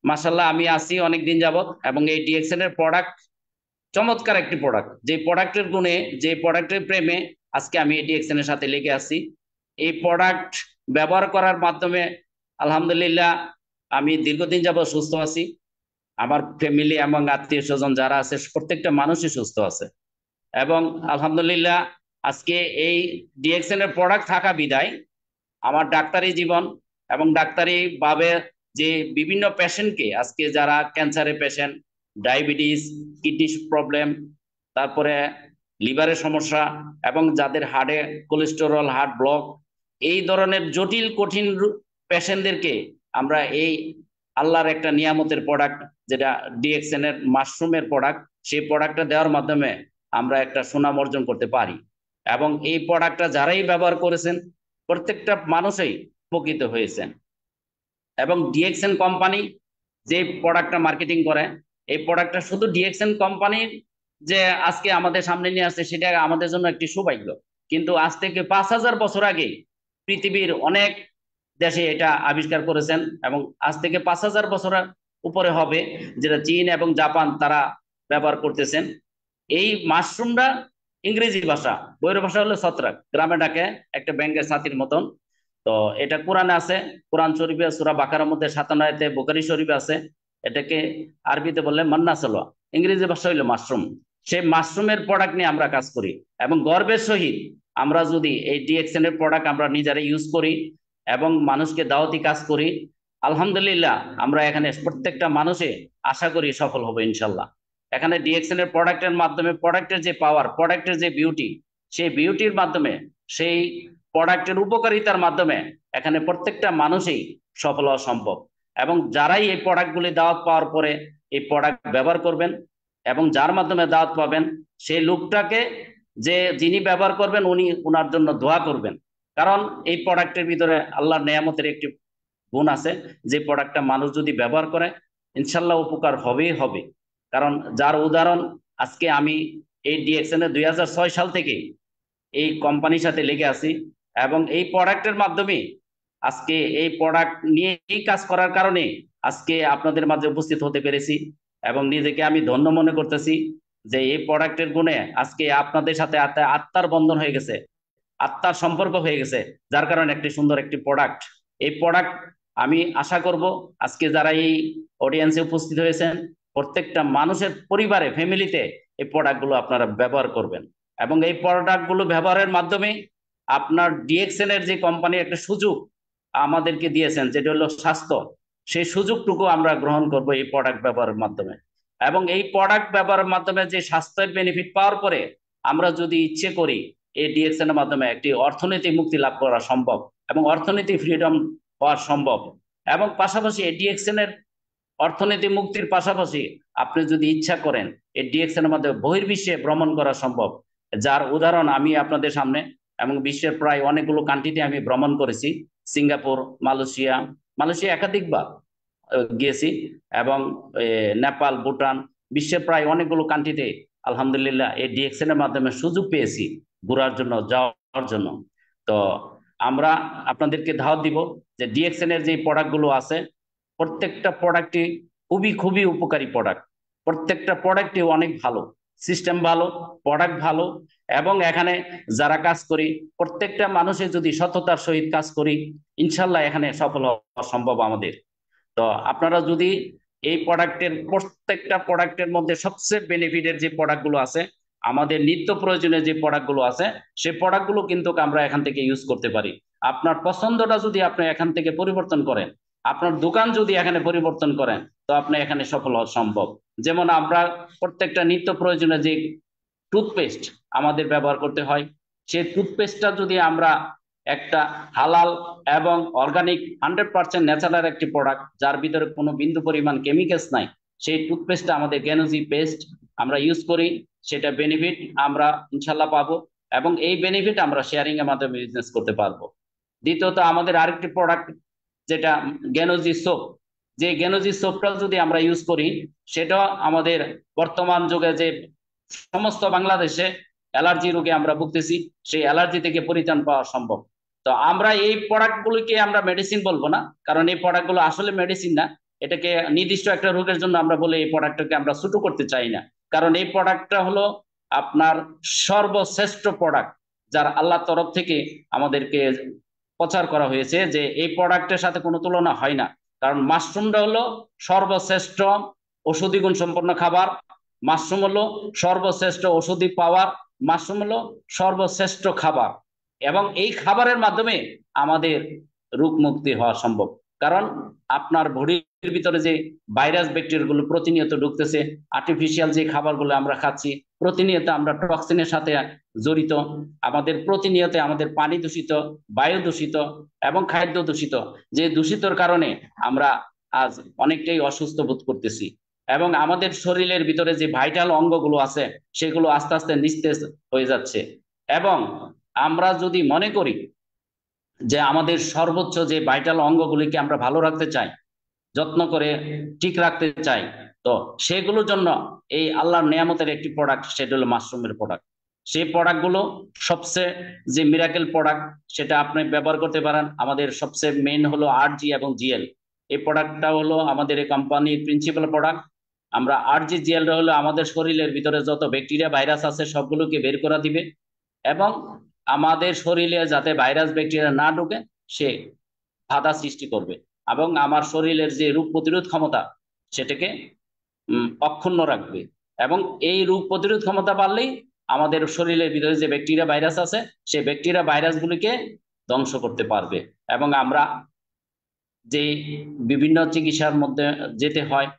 মাসাল্লাহ আমি আছি অনেক দিন যাবত, এবং এই ডিএক্সএন এর প্রোডাক্ট চমৎকার একটি প্রোডাক্ট। যে প্রোডাক্টের গুণে, যে প্রোডাক্টের প্রেমে আজকে আমি এই ডিএক্সএন এর সাথে লেগে আছি। এই প্রোডাক্ট ব্যবহার করার মাধ্যমে আলহামদুলিল্লাহ আমি দীর্ঘদিন যাবত সুস্থ আছি। আমার ফ্যামিলি এবং আত্মীয় স্বজন যারা আছে প্রত্যেকটা মানুষই সুস্থ আছে। এবং আলহামদুলিল্লাহ আজকে এই ডিএক্সএন এর প্রোডাক্ট থাকা বিদায় আমার ডাক্তারি জীবন এবং ডাক্তারি ভাবে যে বিভিন্ন পেশেন্টকে, আজকে যারা ক্যান্সারের পেশেন্ট, ডায়াবেটিস, কিডনি প্রবলেম, তারপরে লিভারের সমস্যা, এবং যাদের হার্টে কোলেস্টেরল, হার্ট ব্লক, এই ধরনের জটিল কঠিন পেশেন্টদেরকে আমরা এই আল্লাহর একটা নিয়ামতের প্রোডাক্ট যেটা ডিএক্সএন এর মাশরুমের প্রোডাক্ট, সেই প্রোডাক্টটা দেওয়ার মাধ্যমে আমরা একটা সুনাম অর্জন করতে পারি। এবং এই প্রোডাক্টটা যারাই ব্যবহার করেছেন প্রত্যেকটা মানুষই উপকৃত হয়েছেন। এবং ডিএক্সএন কোম্পানি যে প্রোডাক্টটা মার্কেটিং করে, এই প্রোডাক্টটা শুধু ডিএক্সএন কোম্পানির যে আজকে আমাদের সামনে নিয়ে আসছে সেটা আমাদের জন্য একটি সৌভাগ্য। কিন্তু আজ থেকে 5000 বছর আগে পৃথিবীর অনেক দেশে এটা আবিষ্কার করেছেন, এবং আজ থেকে 5000 বছর উপরে হবে যেটা চীন এবং জাপান তারা ব্যবহার করতেছেন। এই মাশরুমটা ইংরেজি ভাষা, বইয়ের ভাষা হলো ছত্রাক, গ্রামে ডাকে একটা ব্যাঙের ছাতির মতন। তো এটা কোরআনে আছে, কোরআন শরীফে সূরা বাকারার মধ্যে 57 আয়াতে, বুখারী শরীফে আছে। এটাকে আরবিতে বললে মান্না সালোয়া, ইংরেজি ভাষা হইলো মাশরুম। সেই মাশরুমের প্রোডাক্ট নিয়ে আমরা কাজ করি, এবং গর্বের সহিত আমরা যদি এই ডিএক্সএন এর প্রোডাক্ট আমরা নিজেরা ইউজ করি এবং মানুষকে দাওয়াতি কাজ করি, আলহামদুলিল্লাহ আমরা এখানে প্রত্যেকটা মানুষে আশা করি সফল হবে ইনশাল্লাহ। এখানে ডিএক্সএন এর প্রোডাক্টের মাধ্যমে প্রোডাক্টের যে পাওয়ার, প্রোডাক্টের যে বিউটি, সেই বিউটির মাধ্যমে, সেই প্রোডাক্টের উপকারিতার মাধ্যমে এখানে প্রত্যেকটা মানুষই সফল হওয়া সম্ভব। এবং যারাই এই প্রোডাক্টগুলি দাওয়াত পাওয়ার পরে এই প্রোডাক্ট ব্যবহার করবেন এবং যার মাধ্যমে দাওয়াত পাবেন, সেই লোকটাকে যে যিনি ব্যবহার করবেন উনি ওনার জন্য দোয়া করবেন। কারণ এই প্রোডাক্টের ভিতরে আল্লাহর নেয়ামতের একটি গুণ আছে, যে প্রোডাক্টটা মানুষ যদি ব্যবহার করে ইনশাল্লাহ উপকার হবেই হবে। কারণ যার উদাহরণ আজকে আমি এই ডিএক্সএন এর 2006 সাল থেকে এই কোম্পানির সাথে লেগে আছি, এবং এই প্রোডাক্টের মাধ্যমে আজকে এই প্রোডাক্ট নিয়ে এই কাজ করার কারণে আজকে আপনাদের মাঝে উপস্থিত হতে পেরেছি, এবং নিজেকে আমি ধন্য মনে করতেছি যে এই প্রোডাক্টের গুণে আজকে আপনাদের সাথে আত্মার বন্ধন হয়ে গেছে, আত্মার সম্পর্ক হয়ে গেছে, যার কারণে একটি সুন্দর একটি প্রোডাক্ট। এই প্রোডাক্ট আমি আশা করব আজকে যারা এই অডিয়েন্সে উপস্থিত হয়েছেন প্রত্যেকটা মানুষের পরিবারে, ফ্যামিলিতে এই প্রোডাক্টগুলো আপনারা ব্যবহার করবেন। এবং এই প্রোডাক্টগুলো ব্যবহারের মাধ্যমে আপনার ডিএক্সএন এর যে কোম্পানি একটা সুযোগ আমাদেরকে দিয়েছেন যেটা হলো স্বাস্থ্য, সেই সুযোগটুকু আমরা গ্রহণ করব এই প্রোডাক্ট ব্যবহারের মাধ্যমে। এবং এই প্রোডাক্ট ব্যবহারের মাধ্যমে যে স্বাস্থ্যের বেনিফিট পাওয়ার পরে আমরা যদি ইচ্ছে করি এই ডিএক্সএন এর মাধ্যমে একটি অর্থনৈতিক মুক্তি লাভ করা সম্ভব। এবং অর্থনীতি ফ্রিডম হওয়া সম্ভব। এবং পাশাপাশি এডিএক্সএন এর অর্থনীতি মুক্তির পাশাপাশি আপনি যদি ইচ্ছা করেন এই ডিএক্সএন এর মাধ্যমে বহির্বিশ্বে ভ্রমণ করা সম্ভব, যার উদাহরণ আমি আপনাদের সামনে, এবং বিশ্বের প্রায় অনেকগুলো কান্ট্রিতে আমি ভ্রমণ করেছি। সিঙ্গাপুর, মালয়েশিয়া একাধিকবার গিয়েছি, এবং নেপাল, ভুটান, বিশ্বের প্রায় অনেকগুলো কান্ট্রিতে আলহামদুলিল্লাহ এই ডিএক্সএন এর মাধ্যমে সুযোগ পেয়েছি ঘোরার জন্য, যাওয়ার জন্য। তো আমরা আপনাদেরকে ধাওয়াত দিব যে ডিএক্সএন এর যে প্রোডাক্ট গুলো আছে প্রত্যেকটা প্রোডাক্টই খুবই খুবই উপকারী প্রোডাক্ট। প্রত্যেকটা প্রোডাক্টই অনেক ভালো, সিস্টেম ভালো, প্রোডাক্ট ভালো, এবং এখানে যারা কাজ করি প্রত্যেকটা মানুষের যদি সততার সহিত কাজ করি ইনশাল্লাহ এখানে সফল হওয়া সম্ভব আমাদের। তো আপনারা যদি এই প্রত্যেকটা প্রোডাক্টের মধ্যে সবচেয়ে বেনিফিটের যে প্রোডাক্টগুলো আছে, আমাদের নিত্য প্রয়োজনীয় যে প্রোডাক্টগুলো আছে, সেই প্রোডাক্টগুলো কিন্তু আমরা এখান থেকে ইউজ করতে পারি। আপনার পছন্দটা যদি আপনি এখান থেকে পরিবর্তন করেন, আপনার দোকান যদি এখানে পরিবর্তন করেন, তো আপনি এখানে সফল হওয়া সম্ভব। যেমন আমরা প্রত্যেকটা নিত্য প্রয়োজনীয় যে টুথপেস্ট আমাদের ব্যবহার করতে হয়, সেই টুথপেস্টটা যদি আমরা একটা হালাল এবং অর্গানিক 100% ন্যাচারাল একটি প্রোডাক্ট, যার ভিতরে কোনো বিন্দু পরিমাণ কেমিক্যালস নাই, সেই টুথপেস্টটা আমাদের গ্যানোজি পেস্ট আমরা ইউজ করি, সেটা বেনিফিট আমরা ইনশাল্লাহ পাবো, এবং এই বেনিফিট আমরা শেয়ারিং এর মাধ্যমে বিজনেস করতে পারবো। দ্বিতীয়ত আমাদের আরেকটি প্রোডাক্ট যেটা গ্যানোজি সোপ, যে গ্যানোজি সোপটা যদি আমরা ইউজ করি, সেটা আমাদের বর্তমান যুগে যে সমস্ত বাংলাদেশে অ্যালার্জি রোগে আমরা ভুগতেছি, সেই অ্যালার্জি থেকে পরিত্রাণ পাওয়া সম্ভব। তো আমরা এই প্রোডাক্টগুলোকে আমরা মেডিসিন বলবো না, কারণ এই প্রোডাক্টগুলো আসলে মেডিসিন না। এটাকে নির্দিষ্ট একটা রোগের জন্য আমরা বলে এই প্রোডাক্টটাকে আমরা ছোট করতে চাই না, কারণ এই প্রোডাক্টটা হলো আপনার সর্বশ্রেষ্ঠ প্রোডাক্ট, যার আল্লাহ তরফ থেকে আমাদেরকে প্রচার করা হয়েছে যে এই প্রোডাক্টের সাথে কোনো তুলনা হয় না। কারণ মাশরুমটা হলো সর্বশ্রেষ্ঠ ঔষধি গুণ সম্পন্ন খাবার, মাশরুম হলো সর্বশ্রেষ্ঠ ঔষধি পাওয়ার, মাশরুম হলো সর্বশ্রেষ্ঠ খাবার, এবং এই খাবারের মাধ্যমে আমাদের রোগ মুক্তি হওয়া সম্ভব। কারণ আপনার বডির ভিতরে যে ভাইরাস ব্যাকটেরিয়া গুলো প্রতিনিয়ত ঢুকতেছে, আর্টিফিশিয়াল যে খাবারগুলো আমরা খাচ্ছি, প্রতিনিয়ত আমরা টক্সিনের সাথে জড়িত, আমাদের প্রতিনিয়ত আমাদের পানি দূষিত, বায়ু দূষিত এবং খাদ্য দূষিত, যে দূষিতর কারণে আমরা আজ অনেকটাই অসুস্থ বোধ করতেছি, এবং আমাদের শরীরের ভিতরে যে ভাইটাল অঙ্গগুলো আছে সেগুলো আস্তে আস্তে নিস্তেজ হয়ে যাচ্ছে। এবং আমরা যদি মনে করি যে আমাদের সর্বোচ্চ যে ভাইটাল অঙ্গগুলিকে আমরা ভালো রাখতে চাই, যত্ন করে ঠিক রাখতে চাই, তো সেগুলোর জন্য এই আল্লাহর নিয়ামতের একটি প্রোডাক্ট, সেটা হলো মাশরুমের প্রোডাক্ট। সেই প্রোডাক্টগুলো সবচেয়ে যে মিরাকেল প্রোডাক্ট, সেটা আপনি ব্যবহার করতে পারেন। আমাদের সবচেয়ে মেন হলো আরজি এবং জিএল, এই প্রোডাক্টটা হলো আমাদের এই কোম্পানির প্রিন্সিপাল প্রোডাক্ট। আমরা আরজি জিএল হলো আমাদের শরীরের ভিতরে যত ব্যাকটেরিয়া ভাইরাস আছে সবগুলোকে বের করে দিবে, এবং আমাদের শরীরে যাতে ভাইরাস ব্যাকটেরিয়া না ঢুকে সে বাধা সৃষ্টি করবে, এবং আমার শরীরের যে রোগ প্রতিরোধ ক্ষমতা সেটাকে অক্ষুণ্ণ রাখবে। এবং এই রোগ প্রতিরোধ ক্ষমতা বাড়লেই আমাদের শরীরের ভিতরে যে ব্যাকটেরিয়া ভাইরাস আছে সেই ব্যাকটেরিয়া ভাইরাসগুলিকে ধ্বংস করতে পারবে, এবং আমরা যে বিভিন্ন চিকিৎসার মধ্যে যেতে হয়,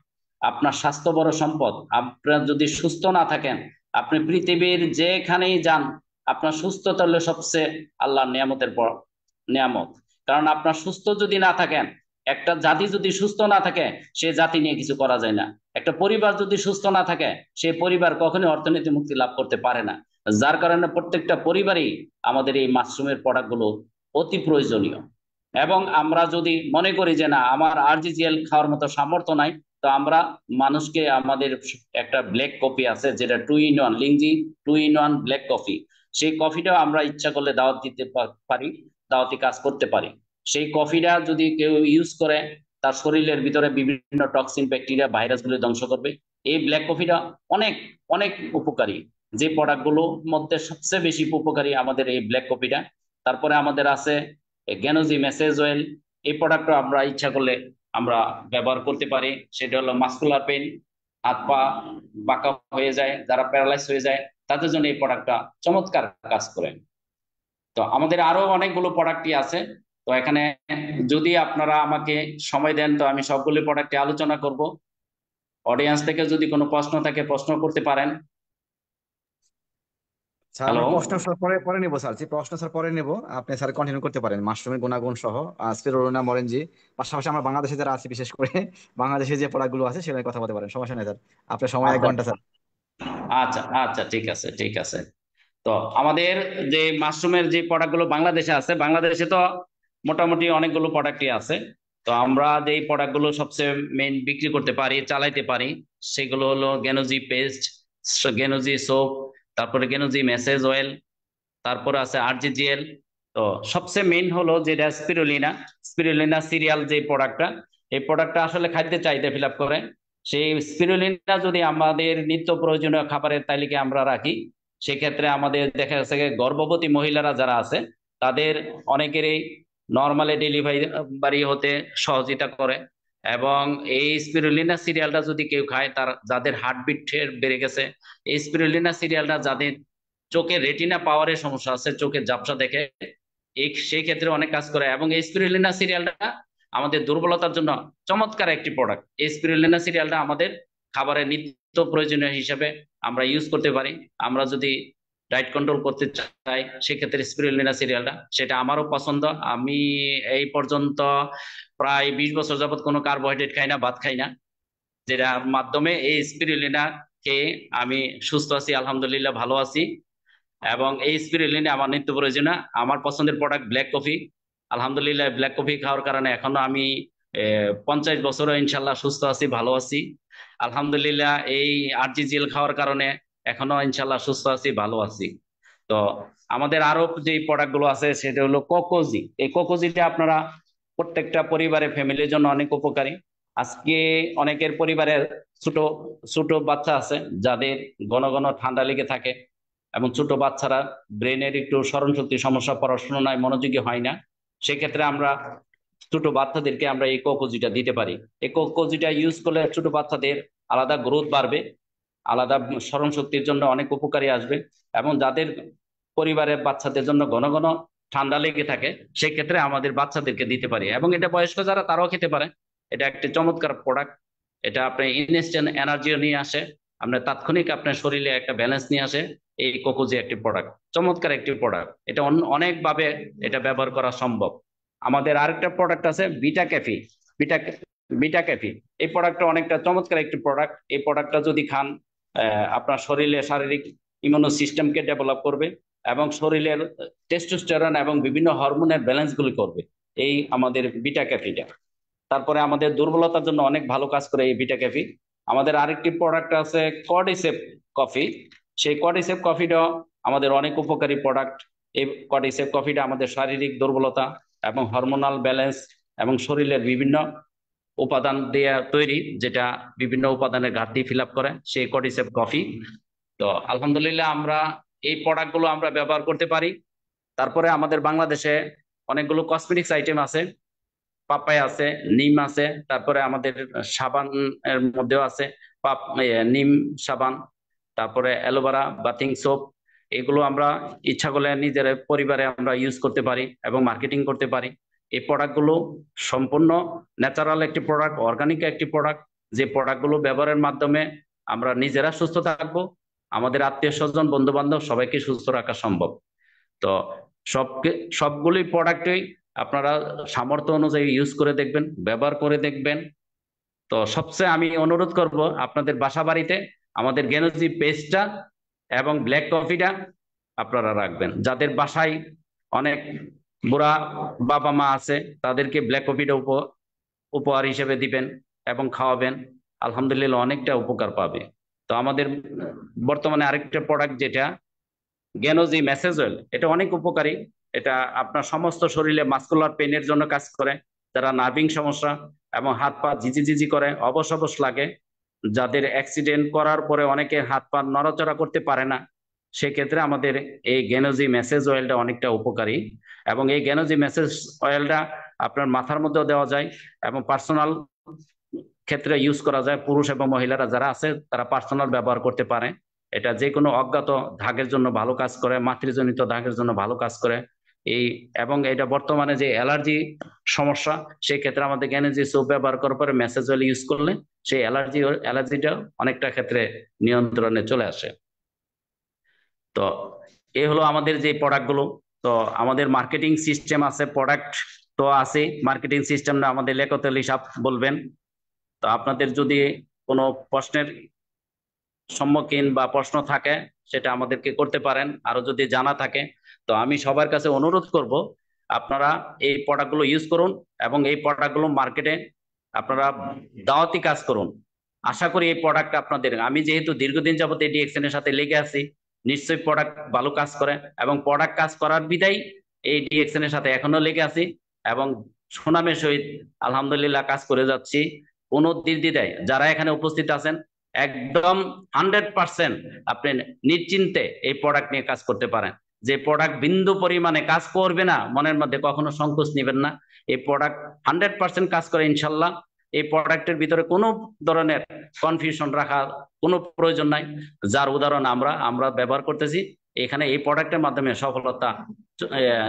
আপনার স্বাস্থ্য বড় সম্পদ। আপনার যদি সুস্থ না থাকেন, আপনি পৃথিবীর যেখানেই যান, আপনার সুস্থতা হলো সবচেয়ে আল্লাহর নিয়ামতের নিয়ামত। কারণ আপনার সুস্থ যদি না থাকেন, একটা জাতি যদি সুস্থ না থাকে সে জাতি নিয়ে কিছু করা যায় না। একটা পরিবার যদি সুস্থ না থাকে সেই পরিবার কখনোই অর্থনীতি মুক্তি লাভ করতে পারে না। যার কারণে প্রত্যেকটা পরিবারই আমাদের এই মাশরুমের প্রোডাক্টগুলো অতি প্রয়োজনীয়। এবং আমরা যদি মনে করি যে না আমার আরজিজিএল খাওয়ার মতো সামর্থ্য নাই, তো আমরা মানুষকে আমাদের একটা ব্ল্যাক কফি আছে যেটা 2 in 1 Lingzhi 2 in 1 black coffee, সেই কফিটাও আমরা ইচ্ছা করলে দাওয়াত দিতে পারি, দাওয়াতি কাজ করতে পারি। সেই কফিটা যদি কেউ ইউজ করে তার শরীরের ভিতরে বিভিন্ন টক্সিন ব্যাকটেরিয়া ভাইরাস গুলো ধ্বংস করবে। এই ব্ল্যাক কফিটা অনেক অনেক উপকারী, যে প্রোডাক্ট গুলোর মধ্যে সবচেয়ে বেশি উপকারী আমাদের এই ব্ল্যাক কফিটা। তারপরে আমাদের আছে গ্যানোজি মেসেজ অয়েল, এই প্রোডাক্টটা আমরা ইচ্ছা করলে আমরা ব্যবহার করতে পারি। সেটা হলো মাসকুলার পেইন, হাত পা বাঁকা হয়ে যায়, যারা প্যারালাইজ হয়ে যায় তাদের জন্য এই প্রোডাক্টটা চমৎকার কাজ করে। তো আমাদের আরো অনেকগুলো প্রোডাক্টই আছে। তো এখানে যদি আপনারা আমাকে সময় দেন তো আমি সবগুলো প্রোডাক্টে আলোচনা করব। অডিয়েন্স থেকে যদি কোনো প্রশ্ন থাকে প্রশ্ন করতে পারেন। Sir hello. আমরা প্রশ্ন স্যার পরে পরে নেবো স্যার, যে প্রশ্ন স্যার পরে নেবো, আপনি স্যার কন্টিনিউ করতে পারেন মাশরুমের গুণাগুণ সহ স্পিরুলিনা মরেনজি। পাশাপাশি আমরা বাংলাদেশে যারা আছি, বিশেষ করে বাংলাদেশে যে প্রোডাক্ট গুলো আছে সেগুলো নিয়ে কথা বলতে পারেন, সমস্যা নেই স্যার। আপনার সময় 1 ঘন্টা আচ্ছা স্যার। আচ্ছা আচ্ছা, ঠিক আছে ঠিক আছে। তো আমাদের যে মাশরুমের যে প্রোডাক্ট গুলো বাংলাদেশে আছে, বাংলাদেশে তো মোটামুটি অনেকগুলো প্রোডাক্টই আছে। তো আমরা যে প্রোডাক্ট গুলো সবচেয়ে মেইন বিক্রি করতে পারি, চালাইতে পারি, সেগুলো হলো গেনোজি পেস্ট, গেনোজি সোপ, তারপরে গেনোজি মেসেজ অয়েল, তারপরে আছে আরজিজিএল। তো সবচেয়ে মেইন হলো যেটা স্পিরুলিনা, স্পিরুলিনা সিরিয়াল যে প্রোডাক্টটা, এই প্রোডাক্টটা আসলে খাদ্যের চাহিদা ফিল আপ করে। সেই স্পিরুলিনা যদি আমাদের নিত্য প্রয়োজনীয় খাবারের তালিকায় আমরা রাখি, সেক্ষেত্রে আমাদের দেখা যাচ্ছে যে গর্ভবতী মহিলারা যারা আছে তাদের অনেকেরই নর্মালি ডেলিভারি হতে সহযোগিতা করে। এবং এই স্পিরুলিনা সিরিয়ালটা যদি কেউ খায়, তার যাদের হার্টবিট বেড়ে গেছে, এই স্পিরুলিনা সিরিয়ালটা যাদের চোখের রেটিনা পাওয়ারের সমস্যা আছে, চোখের ঝাপসা দেখে, এই সেই ক্ষেত্রে অনেক কাজ করে। এবং এই স্পিরুলিনা সিরিয়ালটা আমাদের দুর্বলতার জন্য চমৎকার একটি প্রোডাক্ট। এই স্পিরুলিনা সিরিয়ালটা আমাদের খাবারের নিত্য প্রয়োজনীয় হিসেবে আমরা ইউজ করতে পারি। আমরা যদি ডায়েট কন্ট্রোল করতে চাই, সেক্ষেত্রে স্পিরুলিনা সিরিয়ালটা, সেটা আমারও পছন্দ। আমি এই পর্যন্ত প্রায় 20 বছর যাবত কোনো কার্বোহাইড্রেট খাই না, ভাত খাই না, যেটার মাধ্যমে এই স্পিরুলিনা খেয়ে আমি সুস্থ আছি, আলহামদুলিল্লাহ ভালো আছি। এবং এই স্পিরুলিনা আমার নিত্য প্রয়োজনীয়। আমার পছন্দের প্রোডাক্ট ব্ল্যাক কফি। আলহামদুলিল্লাহ ব্ল্যাক কফি খাওয়ার কারণে এখনো আমি 50 বছরও ইনশাল্লাহ সুস্থ আছি, ভালো আছি। আলহামদুলিল্লাহ এই আরজিজিএল খাওয়ার কারণে এখনো ইনশাল্লাহ সুস্থ আছি, ভালো আছি। তো আমাদের আরো যে প্রোডাক্ট গুলো আছে সেটা হলো কোকোজি। এই কোকোজিটা আপনারা প্রত্যেকটা পরিবারের ফ্যামিলির জন্য অনেক উপকারী। আজকে অনেকের পরিবারে ছোট ছোট বাচ্চা আছে যাদের ঘন ঘন ঠান্ডা লেগে থাকে, এবং ছোট বাচ্চারা ব্রেনের একটু স্মরণ শক্তি সমস্যা, পড়াশোনায় মনোযোগী হয় না। সেক্ষেত্রে আমরা ছোট বাচ্চাদেরকে আমরা এই কোকোজিটা দিতে পারি। এই কোকোজিটা ইউজ করলে ছোট বাচ্চাদের আলাদা গ্রোথ বাড়বে, আলাদা স্মরণ শক্তির জন্য অনেক উপকারী আসবে। এবং যাদের পরিবারের বাচ্চাদের জন্য ঘন ঘন ঠান্ডা লেগে থাকে, সেক্ষেত্রে আমাদের বাচ্চাদেরকে দিতে পারি। এবং এটা বয়স্ক যারা তারাও খেতে পারে। এটা একটি চমৎকার প্রোডাক্ট। এটা আপনার ইনস্ট্যান্ট এনার্জিও নিয়ে আসে, আপনার তাৎক্ষণিক আপনার শরীরে একটা ব্যালেন্স নিয়ে আসে। এই কোকোজি একটি প্রোডাক্ট, চমৎকার একটি প্রোডাক্ট। এটা অনেক ভাবে এটা ব্যবহার করা সম্ভব। আমাদের আরেকটা প্রোডাক্ট আছে বিটা ক্যাফি। বিটা বিটা ক্যাফি, এই প্রোডাক্টটা অনেকটা চমৎকার একটি প্রোডাক্ট। এই প্রোডাক্টটা যদি খান, আপনার শরীরে শারীরিক ইমিউনো সিস্টেমকে ডেভেলপ করবে, এবং শরীরের টেস্টোস্টেরন এবং বিভিন্ন হরমোনের ব্যালেন্স গুলি করবে এই আমাদের বিটা ক্যাফিটা। তারপরে আমাদের দুর্বলতার জন্য অনেক ভালো কাজ করে এই বিটা ক্যাফি। আমাদের আরেকটি প্রোডাক্ট আছে কর্ডিসেপ কফি। সেই কর্ডিসেপ কফিটা আমাদের অনেক উপকারী প্রোডাক্ট। এই কর্ডিসেপ কফিটা আমাদের শারীরিক দুর্বলতা এবং হরমোনাল ব্যালেন্স এবং শরীরের বিভিন্ন উপাদান দিয়ে তৈরি, যেটা বিভিন্ন উপাদানের ঘাটতি ফিল আপ করে, সেই কর্ডিসেপ কফি। তো আলহামদুলিল্লাহ আমরা এই প্রোডাক্ট গুলো আমরা ব্যবহার করতে পারি। তারপরে আমাদের বাংলাদেশে অনেকগুলো কসমেটিক্স আইটেম আছে, পাপায়া আছে, নিম আছে, তারপরে আমাদের সাবান এর মধ্যেও আছে নিম সাবান, তারপরে অ্যালোভেরা বাথিং সোপ। এগুলো আমরা ইচ্ছা করলে নিজের পরিবারে আমরা ইউজ করতে পারি এবং মার্কেটিং করতে পারি। এই প্রোডাক্টগুলো সম্পূর্ণ ন্যাচারাল একটি প্রোডাক্ট, অর্গানিক একটি প্রোডাক্ট, যে প্রোডাক্টগুলো ব্যবহারের মাধ্যমে আমরা নিজেরা সুস্থ থাকবো, আমাদের আত্মীয় স্বজন বন্ধু বান্ধব সবাইকে সুস্থ রাখা সম্ভব। তো সব সবগুলি প্রোডাক্টই আপনারা সামর্থ্য অনুযায়ী ইউজ করে দেখবেন, ব্যবহার করে দেখবেন। তো সবচেয়ে আমি অনুরোধ করব আপনাদের বাসা বাড়িতে আমাদের গেনোজি পেস্টটা এবং ব্ল্যাক কফিটা আপনারা রাখবেন। যাদের বাসায় অনেক বুড়া বাবা মা আছে, তাদেরকে ব্ল্যাক কফিটা উপহার হিসেবে দিবেন এবং খাওয়াবেন, আলহামদুলিল্লাহ অনেকটা উপকার পাবে। তো আমাদের বর্তমানে আরেকটা প্রোডাক্ট যেটা গেনোজি মেসেজ অয়েল, এটা অনেক উপকারী। এটা আপনার সমস্ত শরীরে মাসকুলার পেনের জন্য কাজ করে। যারা নার্ভিং সমস্যা এবং হাত পা ঝিঝি ঝিঝি করে, অবশ অবশ লাগে, যাদের অ্যাক্সিডেন্ট করার পরে অনেকে হাত পা নড়াচড়া করতে পারে না, সেক্ষেত্রে আমাদের এই গেনোজি মেসেজ অয়েলটা অনেকটা উপকারী। এবং এই গেনোজি মেসেজ অয়েলটা আপনার মাথার মধ্যেও দেওয়া যায় এবং পার্সোনাল ক্ষেত্রে ইউজ করা যায়। পুরুষ এবং মহিলারা যারা আছে তারা পার্সোনাল ব্যবহার করতে পারে। এটা যে কোনো অজ্ঞাত দাগের জন্য ভালো কাজ করে, মাতৃজনিত দাগের জন্য ভালো কাজ করে। এই এবং এটা বর্তমানে যে অ্যালার্জি সমস্যা, সেই ক্ষেত্রে আমাদের গেনোজি সোপ ব্যবহার করার পরে মেসেজ অয়েল ইউজ করলে সেই অ্যালার্জিটা অনেকটা ক্ষেত্রে নিয়ন্ত্রণে চলে আসে। তো এই হলো আমাদের যে প্রোডাক্টগুলো। তো আমাদের মার্কেটিং সিস্টেম আছে, প্রোডাক্ট তো আছে, মার্কেটিং সিস্টেমটা আমাদের লিয়াকত আলী সাহেব বলবেন। তো আপনাদের যদি কোনো প্রশ্নের সম্মুখীন বা প্রশ্ন থাকে সেটা আমাদেরকে করতে পারেন, আরো যদি জানা থাকে। তো আমি সবার কাছে অনুরোধ করব, আপনারা এই প্রোডাক্টগুলো ইউজ করুন এবং এই প্রোডাক্টগুলো মার্কেটে আপনারা দাওয়াতি কাজ করুন। আশা করি এই প্রোডাক্ট আপনাদের, আমি যেহেতু দীর্ঘদিন যাবত এই ডিএক্সএন এর সাথে লেগে আছি, নিশ্চয়ই প্রোডাক্ট ভালো কাজ করে এবং প্রোডাক্ট কাজ করার বিধায় এই ডিএক্সএন এর সাথে এখনো লেগে আছি এবং সুনামের সহিত আলহামদুলিল্লাহ কাজ করে যাচ্ছি। কোনো দ্বিধায় যারা এখানে উপস্থিত আছেন, একদম 100% আপনি নিশ্চিন্তে এই প্রোডাক্ট নিয়ে কাজ করতে পারেন। যে প্রোডাক্ট বিন্দু পরিমাণে কাজ করবে না, মনের মধ্যে কখনো সংকোচ নেবেন না। এই প্রোডাক্ট 100% কাজ করে ইনশাল্লাহ। এই প্রোডাক্টের ভিতরে কোনো ধরনের কনফিউশন রাখার কোনো প্রয়োজন নাই। যার উদাহরণ আমরা আমরা ব্যবহার করতেছি, এখানে এই প্রোডাক্টের মাধ্যমে সফলতা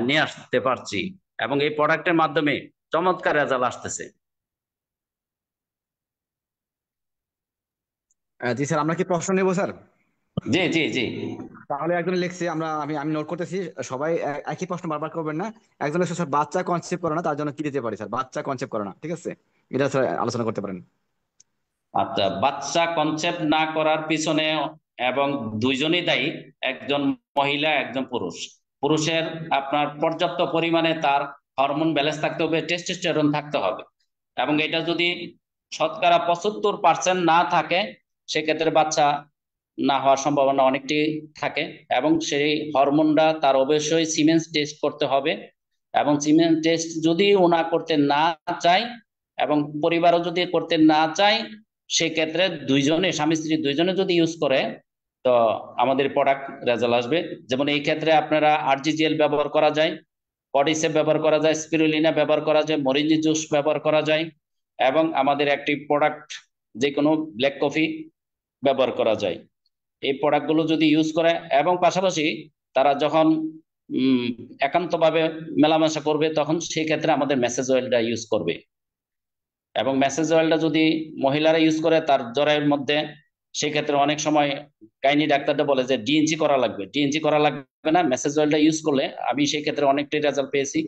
নিয়ে আসতে পারছি এবং এই প্রোডাক্টের মাধ্যমে চমৎকার রেজাল্ট আসতেছে। জি স্যার, আমরা কি প্রশ্ন নেবো স্যার? জি জি জি। তাহলে একজন লিখছে, আমি আমি নোট করতেছি, সবাই একই প্রশ্ন বারবার করবেন না। একজন লিখছে স্যার বাচ্চা কনসেপ্ট করে না, তার জন্য কি দিতে পারি স্যার? বাচ্চা কনসেপ্ট করে না, ঠিক আছে, এটা স্যার আলোচনা করতে পারেন। আচ্ছা, বাচ্চা কনসেপ্ট না করার পিছনে এবং দুইজনই দায়ী, একজন মহিলা একজন পুরুষ। পুরুষের আপনার পর্যাপ্ত পরিমাণে তার হরমোন ব্যালেন্স থাকতে হবে, টেস্টোস্টেরন থাকতে হবে এবং এটা যদি শতকরা 75% না থাকে, সেক্ষেত্রে বাচ্চা না হওয়ার সম্ভাবনা অনেকটাই থাকে। এবং সেই হরমোনটা তার অবশ্যই সিমেন্স টেস্ট করতে হবে এবং সিমেন্স টেস্ট যদি ওনা করতে না চায় এবং পরিবারও যদি করতে না চায়, সেক্ষেত্রে দুইজনে, স্বামী স্ত্রী দুইজনে যদি ইউজ করে, তো আমাদের প্রোডাক্ট রেজাল্ট আসবে। যেমন এই ক্ষেত্রে আপনারা আরজিজিএল ব্যবহার করা যায়, কডিসেপ ব্যবহার করা যায়, স্পিরুলিনা ব্যবহার করা যায়, মরিঞ্জি জুস ব্যবহার করা যায় এবং আমাদের একটি প্রোডাক্ট যে কোনো ব্ল্যাক কফি ব্যবহার করা যায়। এই প্রোডাক্টগুলো যদি ইউজ করে এবং পাশাপাশি তারা যখন উম একান্তভাবে মেলামেশা করবে, তখন সেই ক্ষেত্রে আমাদের মেসেজ অয়েলটা ইউজ করবে। এবং মেসেজ অয়েলটা যদি মহিলারা ইউজ করে তার জ্বরের মধ্যে, সেক্ষেত্রে অনেক সময় গাইনি ডাক্তারটা বলে যে ডিএনসি করা লাগবে। ডিএনসি করা লাগবে না, মেসেজ অয়েলটা ইউজ করলে আমি সেই ক্ষেত্রে অনেকটাই রেজাল্ট পেয়েছি।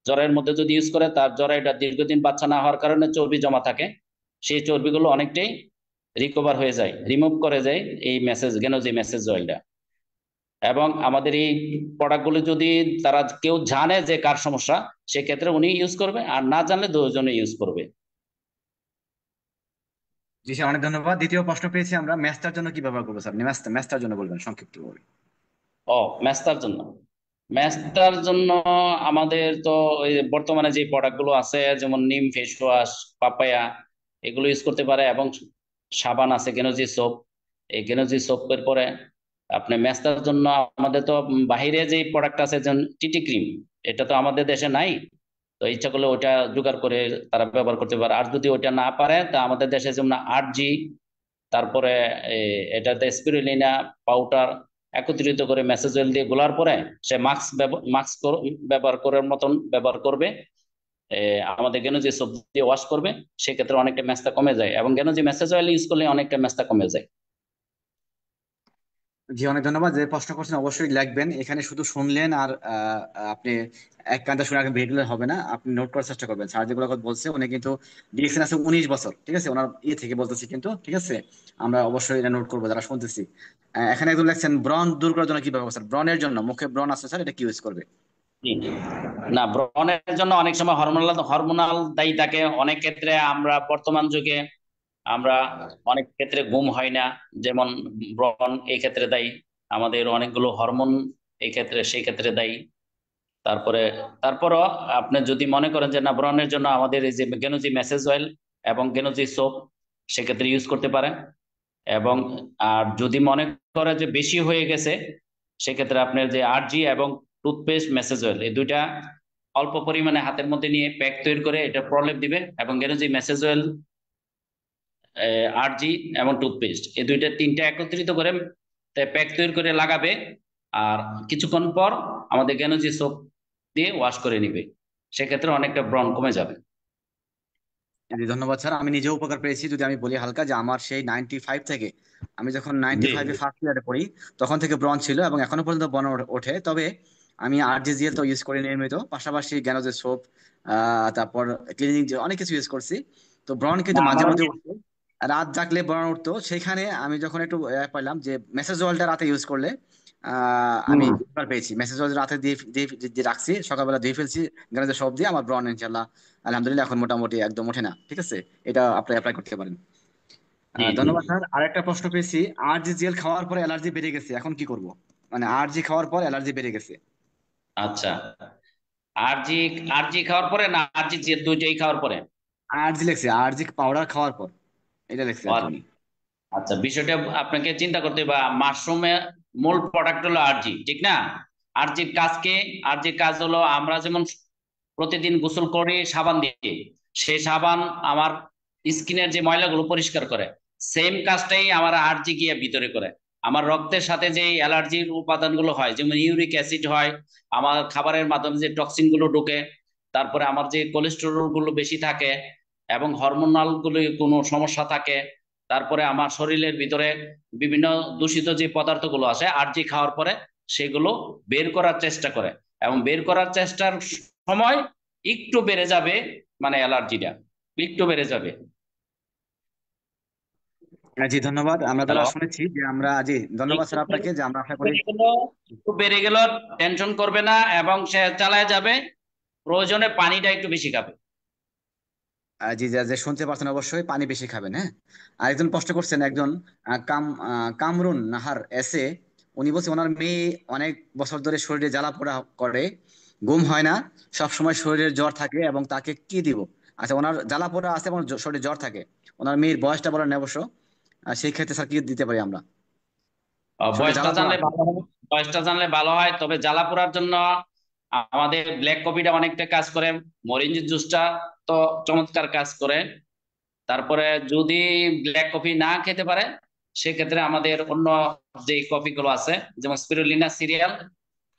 জ্বরের মধ্যে যদি ইউজ করে, তার জ্বরে এটা দীর্ঘদিন বাচ্চা না হওয়ার কারণে চর্বি জমা থাকে, সেই চর্বিগুলো অনেকটাই রিকভার হয়ে যায়, রিমুভ করে যায় এই মেসেজ গেনোজি মেসেজ অয়েলটা। এবং আমাদের এই প্রোডাক্টগুলো যদি তারা কেউ জানে যে কার সমস্যা, সেক্ষেত্রে উনি ইউজ করবে, আর না জানলে দুজনে ইউজ করবে। জি স্যার, অনেক ধন্যবাদ। দ্বিতীয় প্রশ্ন পেয়েছি আমরা, ম্যাচটার জন্য কি ব্যবহার করবো স্যার? ম্যাচটার জন্য বলবেন সংক্ষিপ্ত ভাবে। ও, ম্যাস্তার জন্য। ম্যাস্তার জন্য আমাদের তো ওই বর্তমানে যে প্রোডাক্ট গুলো আছে, যেমন নিম ফেস ওয়াশ, পাপায়া, এগুলো ইউজ করতে পারে এবং সাবান আছে গেনোজি সোপ। এই গেনোজি সোপের পরে আপনি ম্যাস্তার জন্য আমাদের তো বাহিরে যে প্রোডাক্ট আছে, যেমন টিটি ক্রিম, এটা তো আমাদের দেশে নাই। তো ইচ্ছা করলে ওটা জোগাড় করে তারা ব্যবহার করতে পারে। আর যদি ওটা না পারে, তা আমাদের দেশে যেমন 8G, তারপরে এটাতে স্পিরুলিনা পাউডার একত্রিত করে মেসেজ অয়েল দিয়ে গোলার পরে সে মাস্ক ব্যবহার করার মতন ব্যবহার করবে। আমাদের গেনোজি সোপ দিয়ে ওয়াশ করবে, সেক্ষেত্রে অনেকটা মেস্তা কমে যায় এবং গেনোজি মেসেজ অয়েল ইউজ করলে অনেকটা মেস্তা কমে যায়। জি অনেক ধন্যবাদ। যে প্রশ্ন করছেন অবশ্যই লিখবেন, এখানে শুধু শুনলেন আর আপনি এক কান্দা শুনে বের হলে হবে না, আপনি নোট করার চেষ্টা করবেন। স্যার যেগুলো কথা বলছে, উনি কিন্তু ডিরেকশন আছে 19 বছর, ঠিক আছে, ওনার ইয়ে থেকে বলতেছি কিন্তু, ঠিক আছে, আমরা অবশ্যই এটা নোট করবো যারা শুনতেছি। এখানে একজন লিখছেন ব্রণ দূর করার জন্য কি ব্যবস্থা? ব্রণের জন্য, মুখে ব্রণ আছে স্যার, এটা কি ইউজ করবে? জি। না, ব্রণের জন্য অনেক সময় হরমোনাল হরমোনাল দায়ী থাকে। অনেক ক্ষেত্রে আমরা বর্তমান যুগে আমরা অনেক ক্ষেত্রে ঘুম হয় না, যেমন ব্রণ এই ক্ষেত্রে দায়ী। আমাদের অনেকগুলো হরমোন এই ক্ষেত্রে সেই ক্ষেত্রে দায়ী। তারপরে তারপরও আপনি যদি মনে করেন যে না, ব্রণের জন্য আমাদের এই যে গেনোজি মেসেজ অয়েল এবং গেনোজি সোপ, সেক্ষেত্রে ইউজ করতে পারেন। এবং আর যদি মনে করে যে বেশি হয়ে গেছে, সেক্ষেত্রে আপনার যে 8G এবং টুথপেস্ট মেসেজ অয়েল, এই দুইটা অল্প পরিমাণে হাতের মধ্যে নিয়ে প্যাক তৈরি করে এটা প্রলেপ দিবে এবং গেনোজি মেসেজ অয়েল, 8G এবং টুথপেস্ট, এই দুইটা তিনটা একত্রিত করে প্যাক তৈরি করে লাগাবে। আর কিছুক্ষণ পর আমাদের গেনোজি সোপ দিয়ে ওয়াশ করে নিবে, সেক্ষেত্রে অনেকটা ব্রণ কমে যাবে। জি ধন্যবাদ স্যার। আমি নিজেও উপকার পেয়েছি। যদি আমি বলি হালকা, যে আমার সেই 95 থেকে, আমি যখন জি 95-এ ফার্স্ট ইয়ারে পড়ি তখন থেকে ব্রণ ছিল এবং এখনো পর্যন্ত ব্রণ ওঠে। তবে আমি আরজিজিএল তো ইউজ করি নিয়মিত, পাশাপাশি জ্ঞানজের সোপ, তারপর ক্লিনিক অনেক কিছু ইউজ করছি। তো ব্রণ কিন্তু মাঝে আমার মধ্যে উঠতো, রাত জাগলে ব্রণ উঠতো। সেখানে আমি যখন একটু পাইলাম যে মেসেজ অয়েলটা রাতে ইউজ করলে আমি উপকার পেয়েছি। মেসেজ অয়েল রাতে দিয়ে দিয়ে দিয়ে রাখছি, সকালবেলা ধুয়ে ফেলছি জ্ঞানজের সোপ দিয়ে, আমার ব্রণ ইনশাল্লাহ আলহামদুলিল্লাহ এখন মোটামুটি একদম ওঠে না। ঠিক আছে, এটা আপনি অ্যাপ্লাই করতে পারেন। জি জি ধন্যবাদ স্যার। আরেকটা প্রশ্ন পেয়েছি, আরজিজিএল খাওয়ার পরে অ্যালার্জি বেড়ে গেছে, এখন কি করব? মানে আরজি খাওয়ার পর অ্যালার্জি বেড়ে গেছে। আচ্ছা, আরজি আরজি খাওয়ার পরে না আরজি দুইটাই খাওয়ার পরে? আরজি লেখছে, আরজি পাউডার খাওয়ার পর, এটা লেখছে ও আর কি আচ্ছা উনি। আচ্ছা, বিষয়টা আপনাকে চিন্তা করতে হবে। মাশরুমে মূল প্রোডাক্ট হলো আরজি, ঠিক না? আরজির কাজ কি? আরজির কাজ হলো আমরা যেমন প্রতিদিন গোসল করি সাবান দিয়ে, সেই সাবান আমার স্কিনের যে ময়লাগুলো পরিষ্কার করে, সেম কাজটাই আমার আরজি গিয়ে ভিতরে করে। আমার রক্তের সাথে যে অ্যালার্জির উপাদানগুলো হয়, যেমন ইউরিক অ্যাসিড হয়, আমার খাবারের মাধ্যমে যে টক্সিন গুলো ঢুকে, তারপরে আমার যে কোলেস্টেরল গুলো বেশি থাকে এবং হরমোনাল গুলো কোনো সমস্যা থাকে, তারপরে আমার শরীরের ভিতরে বিভিন্ন দূষিত যে পদার্থগুলো আছে আরজি খাওয়ার পরে সেগুলো বের করার চেষ্টা করে। এবং বের করার চেষ্টার সময় একটু বেড়ে যাবে, মানে অ্যালার্জিটা একটু বেড়ে যাবে। জি ধন্যবাদ। আমরা হ্যালো, তারা শুনেছি যে আমরা, জি ধন্যবাদ একটু স্যার আপনাকে, যে আমরা আশা করি। বেড়ে গেল, একটু বেড়ে গেল, টেনশন করবে না এবং সে চালায় যাবে। প্রয়োজনে পানিটা একটু বেশি খাবে। জি, যা যে শুনতে পাচ্ছেন অবশ্যই পানি বেশি খাবেন, হ্যাঁ। আরেকজন প্রশ্ন করছেন, একজন কামরুন নাহার এসে, উনি বলছে ওনার মেয়ে অনেক বছর ধরে শরীরে জ্বালা পোড়া করে, ঘুম হয় না, সব সময় শরীরের জ্বর থাকে, এবং তাকে কি দিব? আচ্ছা, ওনার জ্বালা পোড়া আছে এবং শরীরে জ্বর থাকে, ওনার মেয়ের বয়সটা বলেন না অবশ্য, সেই ক্ষেত্রে স্যার কি দিতে পারি আমরা? শরীরে বয়সটা জ্বালা পোড়া জানলে আছে। ভালো হয়, বয়সটা জানলে ভালো হয়। তবে জ্বালা পোড়ার জন্য আমাদের ব্ল্যাক কফিটা অনেকটা কাজ করে, মরিচ জুসটা তো চমৎকার কাজ করে। তারপরে যদি ব্ল্যাক কফি না খেতে পারে, সেক্ষেত্রে আমাদের অন্য যে কফি গুলো আছে, যেমন স্পিরুলিনা সিরিয়াল,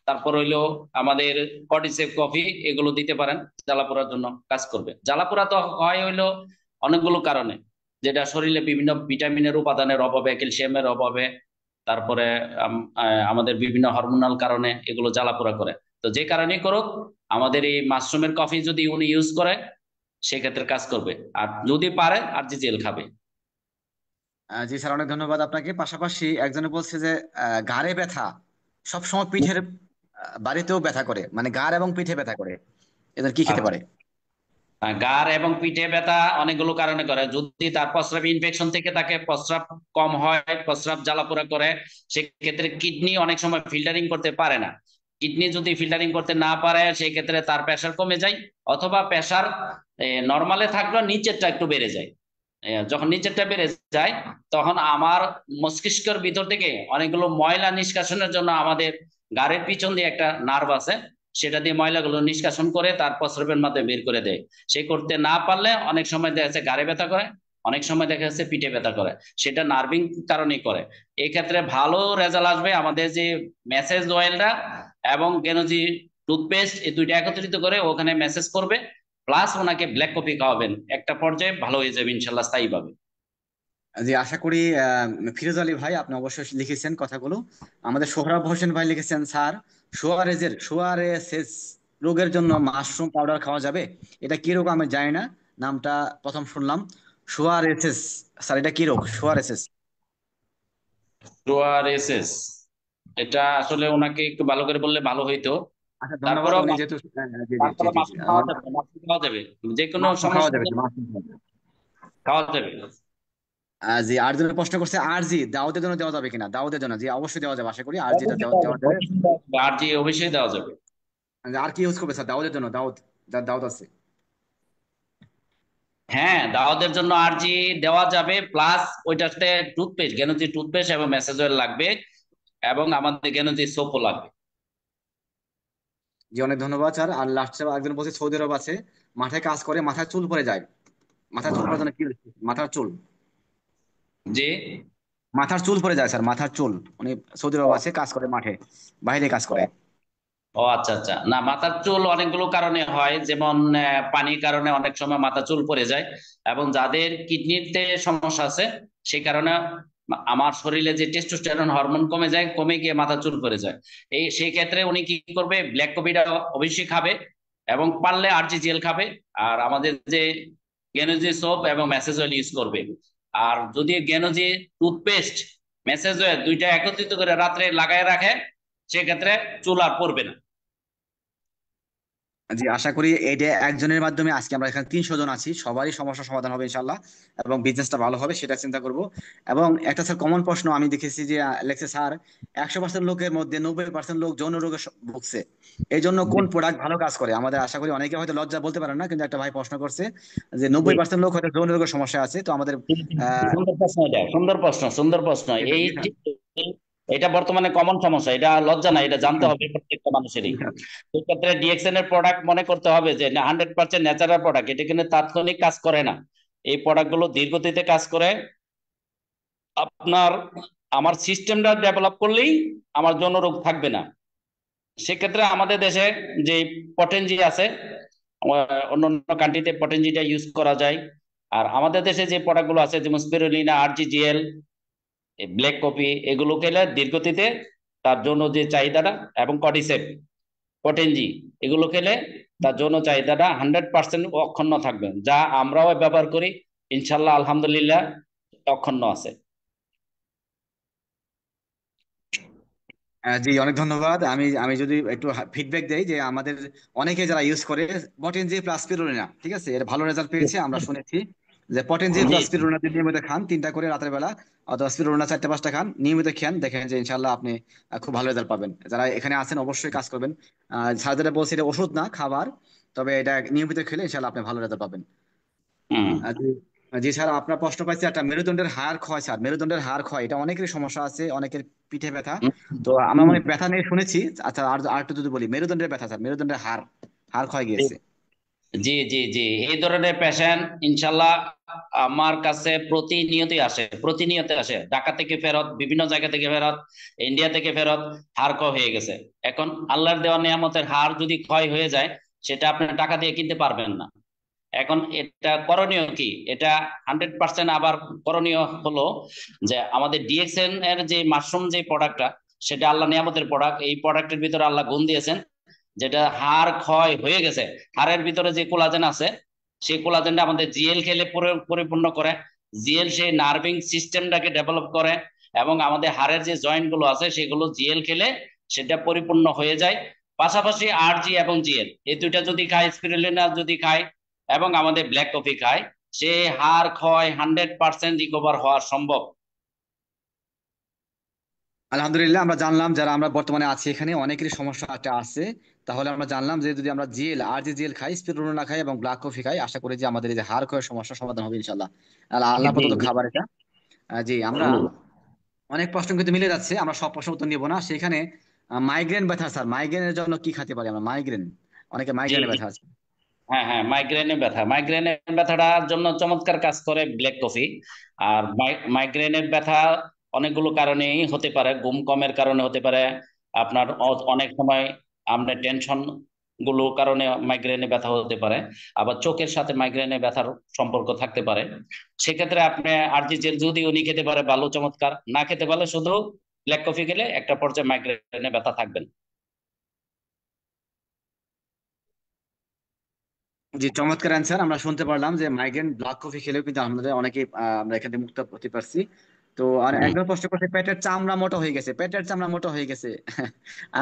তারপর হইলো আমাদের কর্ডিসেপ কফি, এগুলো দিতে পারেন। জ্বালাপোড়ার জন্য কাজ করবে। জ্বালাপোড়া তো হয় হইলো অনেকগুলো কারণে, যেটা শরীরে বিভিন্ন ভিটামিনের উপাদানের অভাবে, ক্যালসিয়ামের অভাবে, তারপরে আমাদের বিভিন্ন হরমোনাল কারণে এগুলো জ্বালাপোড়া করে। তো যে কারণেই করুক, আমাদের এই মাশরুমের কফি যদি উনি ইউজ করে, সেক্ষেত্রে কাজ করবে। আর যদি পারে আর যে জেল খাবে। জি স্যার, অনেক ধন্যবাদ আপনাকে। পাশাপাশি একজনে বলছে যে ঘাড়ে ব্যথা, সবসময় পিঠের বাড়িতেও ব্যথা করে, মানে ঘাড় এবং পিঠে ব্যথা করে, এদের কি খেতে আচ্ছা, পারে? ঘাড় এবং পিঠে ব্যথা অনেকগুলো কারণে করে। যদি তার প্রস্রাব ইনফেকশন থেকে থাকে, প্রস্রাব কম হয়, প্রস্রাব জ্বালাপোড়া করে, সেক্ষেত্রে কিডনি অনেক সময় ফিল্টারিং করতে পারে না। কিডনি যদি ফিল্টারিং করতে না পারে, সেই ক্ষেত্রে তার প্রেসার কমে যায়, অথবা প্রেসার নর্মালে থাকলেও নিচেরটা একটু বেড়ে যায়। যখন নিচেরটা বেড়ে যায়, তখন আমার মস্তিষ্কের ভিতর থেকে অনেকগুলো ময়লা নিষ্কাশনের জন্য আমাদের গাড়ির পিছন দিয়ে একটা নার্ভ আছে, সেটা দিয়ে ময়লাগুলো নিষ্কাশন করে তার প্রস্রাবের মাধ্যমে বের করে দেয়। সে করতে না পারলে অনেক সময় দেখা যাচ্ছে ঘাড়ে ব্যথা করে, অনেক সময় দেখা যাচ্ছে পিঠে ব্যথা করে। সেটা নার্ভিং কারণেই করে। এই ক্ষেত্রে ভালো রেজাল্ট আসবে আমাদের যে মেসেজ অয়েলটা এবং গেনোজি টুথপেস্ট, এই দুইটা একত্রিত করে ওখানে মেসেজ করবে, প্লাস ওনাকে ব্ল্যাক কফি খাওয়াবেন, একটা পর্যায়ে ভালো হয়ে যাবে ইনশাল্লাহ, স্থায়ীভাবে। জি আশা করি। ফিরোজ আলী ভাই, আপনি অবশ্যই লিখেছেন কথাগুলো। আমাদের সোহরাব হোসেন ভাই লিখেছেন, স্যার সোয়ারেসেস রোগের জন্য মাশরুম পাউডার খাওয়া যাবে? এটা কি রোগ আমি জানি না, নামটা প্রথম শুনলাম। সোয়ারেসেস, স্যার এটা কি রোগ সোয়ারেসেস? ওআরএসএস, এটা আসলে ওনাকে একটু ভালো করে বললে ভালো হইতো। আচ্ছা ধন্যবাদ। তারপরেও উনি যেহেতু, জি জি জি তারপরে জি জি, মাশরুম খাওয়া যাবে, মাশরুম খাওয়া যাবে, যে কোনো মাশরুম খাওয়া সমস্যা যাবে, হলে জি মাশরুম খাওয়া যাবে। খাওয়া যাবে। জি, আর জন্য প্রশ্ন করছে, আর জি দাউদের জন্য দেওয়া যাবে কিনা? দাউদের জন্য জি অবশ্যই দেওয়া যাবে, আশা করি আর জিটা দেওয়া দেওয়া যাবে। আর জি অবশ্যই দেওয়া যাবে। আর কি ইউজ করবে স্যার দাউদের জন্য? দাউদ, যার দাউদ আছে। হ্যাঁ, দাওয়াতের জন্য আরজি দেওয়া যাবে, প্লাস ওইটাতে টুথপেস্ট, গেনোজি টুথপেস্ট এবং মেসেজ অয়েল লাগবে, এবং আমাদের গেনোজি সোপও লাগবে। জি অনেক ধন্যবাদ স্যার। আর লাস্ট একজন বলছে সৌদি আরব আছে, মাথায় কাজ করে, মাথায় চুল পড়ে যায়, মাথায় চুল পড়ার জন্য কি? মাথার চুল, যে মাথার চুল পড়ে যায় স্যার, মাথার চুল। উনি সৌদি আরব আছে, কাজ করে মাঠে, বাইরে কাজ করে। ও আচ্ছা আচ্ছা, না মাথার চুল অনেকগুলো কারণে হয়, যেমন পানির কারণে অনেক সময় মাথা চুল পড়ে যায়, এবং যাদের কিডনিতে সমস্যা আছে সেই কারণে আমার শরীরে যে টেস্টোস্টেরন হরমোন কমে যায়, কমে গিয়ে মাথা চুল পড়ে যায়। সেই ক্ষেত্রে উনি কি করবে, ব্ল্যাক কফিটা অবশ্যই খাবে, এবং পারলে আরজিজিএল খাবে, আর আমাদের যে গেনোজি সোপ এবং ম্যাসেজ অয়েল ইউজ করবে। আর যদি গেনোজি টুথপেস্ট, ম্যাসেজ অয়েল দুইটা একত্রিত করে রাত্রে লাগায় রাখে, সেক্ষেত্রে চুল আর পড়বে না। জি, আশা করি এইটা একজনের মাধ্যমে আজকে আমরা এখানে 300 জন আছি, সবারই সমস্যার সমাধান হবে ইনশাল্লাহ, এবং বিজনেসটা ভালো হবে সেটা চিন্তা করব। এবং একটা স্যার কমন প্রশ্ন আমি দেখেছি যে লেখছে স্যার, 100% লোকের মধ্যে 90% লোক যৌন রোগে ভুগছে, এই জন্য জি, কোন প্রোডাক্ট ভালো কাজ করে? আমাদের আশা করি অনেকে হয়তো লজ্জা বলতে পারেন না, কিন্তু একটা ভাই প্রশ্ন করছে যে জি, 90% লোক হয়তো যৌন রোগের সমস্যা আছে, তো আমাদের জি, জি, জি, আহ সুন্দর প্রশ্ন, এটা সুন্দর প্রশ্ন, সুন্দর প্রশ্ন। জি এই স্যার। এটা বর্তমানে কমন সমস্যা, এটা লজ্জা না, এটা জানতে হবে প্রত্যেকটা মানুষেরই। জি স্যার। সেক্ষেত্রে ডিএক্সএন এর প্রোডাক্ট মনে করতে হবে যে 100% ন্যাচারাল প্রোডাক্ট, এটা কিন্তু তাৎক্ষণিক কাজ করে না। এই প্রোডাক্ট গুলো দীর্ঘতিতে কাজ করে। আপনার আমার সিস্টেমটা ডেভেলপ করলেই আমার জন্য রোগ থাকবে না। সেক্ষেত্রে আমাদের দেশে যে পটেনজি আছে, অন্যান্য কান্ট্রিতে পটেনজিটা ইউজ করা যায়। আর আমাদের দেশে যে প্রোডাক্ট গুলো আছে, যেমন স্পিরুলিনা, আরজিজিএল, ব্ল্যাক কফি, এগুলো খেলে দীর্ঘতিতে তার জন্য যে চাহিদাটা, এবং কডিসেপ, পটেনজি, এগুলো খেলে তার জন্য চাহিদাটা 100% অক্ষুণ্ণ থাকবে, যা আমরাও ব্যবহার করি, ইনশাল্লাহ আলহামদুলিল্লাহ অক্ষুণ্ণ আছে। জি, অনেক ধন্যবাদ। আমি আমি যদি একটু ফিডব্যাক দেই যে আমাদের অনেকে যারা ইউজ করে পটেনজি প্লাস স্পিরুলিনা, ঠিক আছে, এর ভালো রেজাল্ট পেয়েছে, আমরা শুনেছি যে পটেনজি জি, প্লাস স্পিরুলিনা যদি নিয়মিত খান 3টা করে রাতের বেলা, অথবা স্পিরুলিনা 4টা 5টা খান, নিয়মিত খান, দেখেন যে ইনশাল্লাহ আপনি খুব ভালো রেজাল্ট পাবেন। যারা এখানে আছেন অবশ্যই কাজ করবেন। স্যার যেটা বলছি এটা ওষুধ না, খাবার, তবে এটা নিয়মিত খেলে ইনশাল্লাহ আপনি ভালো রেজাল্ট পাবেন। হুম, জি। জি স্যার, আপনার প্রশ্ন পাইছি একটা মেরুদণ্ডের হাড় ক্ষয়। স্যার, মেরুদণ্ডের হাড় ক্ষয় এটা অনেকেরই সমস্যা আছে, অনেকের পিঠে ব্যথা। হুম, তো আমরা হুম। মানে ব্যথা নিয়ে শুনেছি। আচ্ছা, আর আর একটু যদি বলি, মেরুদণ্ডের ব্যথা স্যার, মেরুদণ্ডের হাড় হাড় ক্ষয় গিয়েছে। জি, জি, জি, এই ধরনের পেশেন্ট ইনশাল্লাহ আমার কাছে প্রতিনিয়তই আসে, প্রতিনিয়ত আসে, ঢাকা থেকে ফেরত, বিভিন্ন জায়গা থেকে ফেরত, ইন্ডিয়া থেকে ফেরত, হাড় ক্ষয় হয়ে গেছে। এখন আল্লাহর দেওয়া নিয়ামতের হাড় যদি ক্ষয় হয়ে যায়, সেটা আপনি টাকা দিয়ে কিনতে পারবেন না। এখন এটা করণীয় কি, এটা 100% আবার করণীয় হলো যে আমাদের ডিএক্সএন এর যে মাশরুম যে প্রোডাক্টটা, সেটা আল্লাহ নিয়ামতের প্রোডাক্ট। এই প্রোডাক্টের ভিতরে আল্লাহ গুণ দিয়েছেন, যেটা হাড় ক্ষয় হয়ে গেছে, হাড়ের ভিতরে যে কোলাজেন আছে, সেই কোলাজেনটা আমাদের জিএল খেলে পরিপূর্ণ করে। জিএল সেই নার্ভিং সিস্টেমটাকে ডেভেলপ করে, এবং আমাদের হাড়ের যে জয়েন্ট গুলো আছে সেগুলো জিএল খেলে সেটা পরিপূর্ণ হয়ে যায়। পাশাপাশি আরজি এবং জিএল এই দুইটা যদি খায়, স্পিরুলিনা যদি খায়, এবং আমাদের ব্ল্যাক কফি খায়, সে হাড় ক্ষয় 100% রিকভার হওয়া সম্ভব। আলহামদুলিল্লাহ, আমরা জানলাম যারা আমরা বর্তমানে আছি এখানে অনেকেরই সমস্যা একটা আছে। তাহলে আমরা জানলাম যে যদি আমরা জিএল আর জি জিএল খাই, স্পিরুলিনা খাই এবং ব্ল্যাক কফি খাই, আশা করি যে আমাদের এই যে হাড় ক্ষয়ের সমস্যার সমাধান হবে ইনশাল্লাহ। আল্লাহ জি, প্রদত্ত জি, খাবার এটা। জি, আমরা জি, অনেক প্রশ্ন কিন্তু মিলে যাচ্ছে, আমরা সব প্রশ্ন উত্তর নিব না সেখানে। মাইগ্রেন ব্যথা স্যার, মাইগ্রেনের জন্য কি খেতে পারি আমরা? মাইগ্রেন, অনেকে জি, মাইগ্রেনের জি। ব্যথা আছে। হ্যাঁ, হ্যাঁ, মাইগ্রেনের ব্যথা, মাইগ্রেনের ব্যথাটার জন্য চমৎকার কাজ করে ব্ল্যাক কফি। আর মাইগ্রেনের ব্যথা অনেকগুলো কারণেই হতে পারে, ঘুম কমের কারণে হতে পারে, আপনার অনেক সময় আপনার টেনশন গুলো কারণে মাইগ্রেনে ব্যথা হতে পারে, আবার চোখের সাথে মাইগ্রেনে ব্যথার সম্পর্ক থাকতে পারে। সেক্ষেত্রে আপনি আরজি জেল যদি উনি খেতে পারে ভালো, চমৎকার, না খেতে পারলে শুধু ব্ল্যাক কফি খেলে একটা পর্যায়ে মাইগ্রেনে ব্যথা থাকবেন। জি, চমৎকার অ্যান্সার। আমরা শুনতে পারলাম যে মাইগ্রেন ব্ল্যাক কফি খেলেও কিন্তু আমাদের অনেকে আমরা এখান থেকে মুক্ত হতে পারছি। তো আর হুম। একজন প্রশ্ন করছে, পেটের চামড়া মোটা হয়ে গেছে, পেটের চামড়া মোটা হয়ে গেছে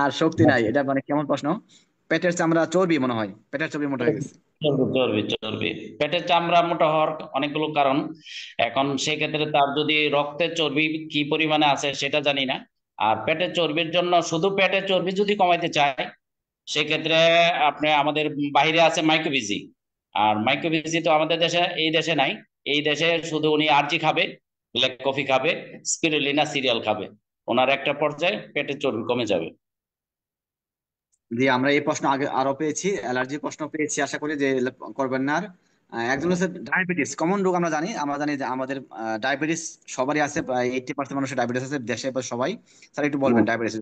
আর শক্তি নাই, এটা মানে কেমন প্রশ্ন? পেটের চামড়া চর্বি মনে হয়, পেটের চর্বি মোটা হয়ে গেছে। চর্বি, চর্বি, চর্বি। পেটের চামড়া মোটা হওয়ার অনেকগুলো কারণ। এখন সেক্ষেত্রে তার যদি রক্তে চর্বি কি পরিমাণে আছে সেটা জানি না। আর পেটের চর্বির জন্য, শুধু পেটের চর্বি যদি কমাইতে চায়, সেক্ষেত্রে আপনি আমাদের বাইরে আছে মাইক্রোবিজি। আর মাইক্রোবিজি তো আমাদের দেশে, এই দেশে নাই। এই দেশে শুধু উনি আরজি খাবে, ব্ল্যাক কফি খাবে, স্পিরুলিনা সিরিয়াল খাবে, ওনার একটা পর্যায়ে পেটের চর্বি কমে যাবে। জি, আমরা এই প্রশ্ন আগে আরো পেয়েছি, অ্যালার্জি প্রশ্ন পেয়েছি, আশা করি যে করবেন না আর। একজন হচ্ছে ডায়াবেটিস, কমন রোগ আমরা জানি যে আমাদের ডায়াবেটিস সবারই আছে, প্রায় 80% মানুষের ডায়াবেটিস আছে দেশে, সবাই। স্যার একটু বলবেন ডায়াবেটিস।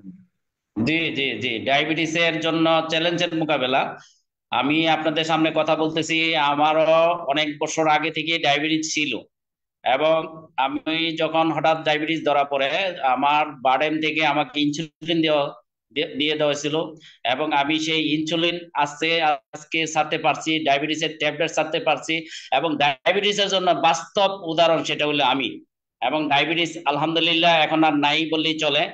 জি জি জি, ডায়াবেটিসের জন্য চ্যালেঞ্জের মোকাবেলা আমি আপনাদের সামনে কথা বলতেছি। আমারও অনেক বছর আগে থেকে ডায়াবেটিস ছিল, এবং আমি যখন হঠাৎ ডায়াবেটিস ধরা পড়ে আমার বার্ডেন থেকে আমাকে ইনসুলিন দিয়ে দেওয়া হয়েছিল, এবং আমি সেই ইনসুলিন আজকে আজকে ছাড়তে পারছি, ডায়াবেটিসের ট্যাবলেট ছাড়তে পারছি। এবং ডায়াবেটিসের জন্য বাস্তব উদাহরণ সেটা হলো আমি। এবং ডায়াবেটিস আলহামদুলিল্লাহ এখন আর নাই বললেই চলে।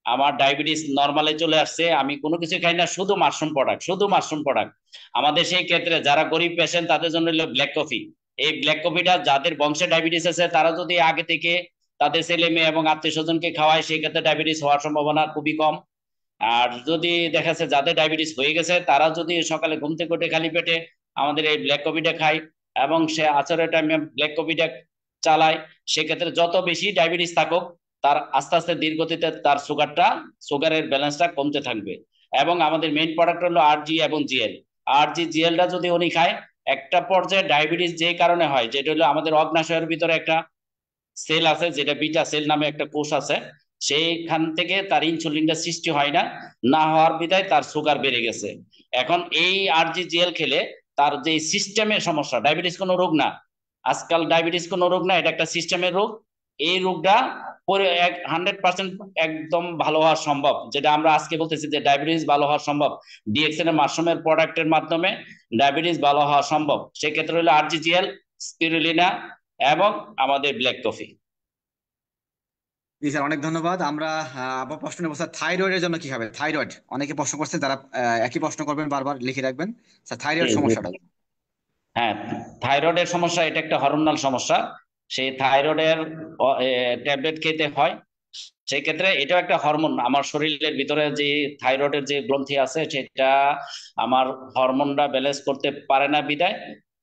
আমার ডায়াবেটিস নর্মালে চলে আসছে, আমি কোনো কিছু খাই না, শুধু মাশরুম প্রোডাক্ট, শুধু মাশরুম প্রোডাক্ট। আমাদের সেই ক্ষেত্রে যারা গরিব পেশেন্ট তাদের জন্য হলো ব্ল্যাক কফি। এই ব্ল্যাক কফিটা যাদের বংশে ডায়াবেটিস আছে তারা যদি আগে থেকে তাদের ছেলে মেয়ে এবং আত্মীয় স্বজনকে খাওয়ায়, সেই ক্ষেত্রে ডায়াবেটিস হওয়ার সম্ভাবনা খুবই কম। আর যদি দেখা যাচ্ছে যাদের ডায়াবেটিস হয়ে গেছে তারা যদি সকালে ঘুম থেকে উঠে খালি পেটে আমাদের এই ব্ল্যাক কফিটা খায়, এবং সে আচরের টাইমে ব্ল্যাক কফিটা চালায়, সেক্ষেত্রে যত বেশি ডায়াবেটিস থাকুক তার আস্তে আস্তে ধীরগতিতে তার সুগারের ব্যালেন্সটা কমতে থাকবে। এবং আমাদের মেইন প্রোডাক্ট হলো আরজি এবং জিএল। আরজি জিএলটা যদি উনি খায়, একটা পর্যায়ে ডায়াবেটিস যে কারণে হয়, যেটা হলো আমাদের অগ্নাশয়ের ভিতরে একটা সেল আছে যেটা বিটা সেল নামে একটা কোষ আছে, সেইখান থেকে তার ইনসুলিনটা সৃষ্টি হয় না, না হওয়ার বিধায় তার সুগার বেড়ে গেছে। এখন এই আরজিজিএল খেলে তার যে সিস্টেমের সমস্যা, ডায়াবেটিস কোনো রোগ না, আজকাল ডায়াবেটিস কোনো রোগ না, এটা একটা সিস্টেমের রোগ। এই রোগটা পরে 100% একদম ভালো হওয়া সম্ভব, যেটা আমরা আজকে বলতেছি যে ডায়াবেটিস ভালো হওয়া সম্ভব ডিএক্সএন এর মাশরুমের প্রোডাক্টের মাধ্যমে ডায়াবেটিস ভালো হওয়া সম্ভব। সেক্ষেত্রে হলো আরজিজিএল, স্পিরুলিনা এবং আমাদের ব্ল্যাক কফি। জি স্যার, অনেক ধন্যবাদ। আমরা আবার প্রশ্ন নেবো স্যার, থাইরয়েডের জন্য কি হবে? থাইরয়েড অনেকে প্রশ্ন করছে, তারা একই প্রশ্ন করবেন, বারবার লিখে রাখবেন স্যার, জি থাইরয়েড জি। সমস্যাটা। হ্যাঁ, থাইরয়েডের সমস্যা এটা একটা হরমোনাল সমস্যা। সেই থাইরয়েডের ট্যাবলেট খেতে হয়। সেই ক্ষেত্রে এটাও একটা হরমোন, আমার শরীরের ভিতরে যে থাইরয়েডের যে গ্রন্থি আছে সেটা আমার হরমোনটা ব্যালেন্স করতে পারে না বিধায়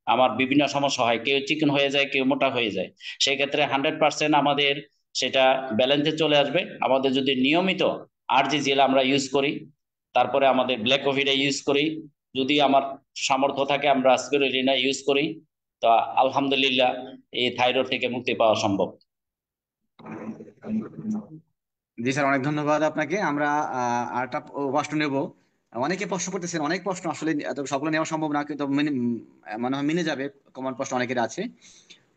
আমার বিভিন্ন সমস্যা হয়, কেউ চিকন হয়ে যায়, কেউ মোটা হয়ে যায়। সেই ক্ষেত্রে 100% আমাদের সেটা ব্যালেন্সে চলে আসবে আমাদের যদি নিয়মিত আরজিজিএল আমরা ইউজ করি, তারপরে আমাদের ব্ল্যাক কফিটা ইউজ করি, যদি আমার সামর্থ্য থাকে আমরা স্পিরুলিনা ইউজ করি, তো আলহামদুলিল্লাহ এই থাইরয়েড থেকে মুক্তি পাওয়া সম্ভব। জি স্যার, অনেক ধন্যবাদ আপনাকে। আমরা আরেকটা প্রশ্ন নেব। অনেকে প্রশ্ন করতেছেন, অনেক প্রশ্ন আসলে এত সবগুলো নেওয়া সম্ভব না, কিন্তু মনে হয় মিলে যাবে। কমন প্রশ্ন অনেকের আছে।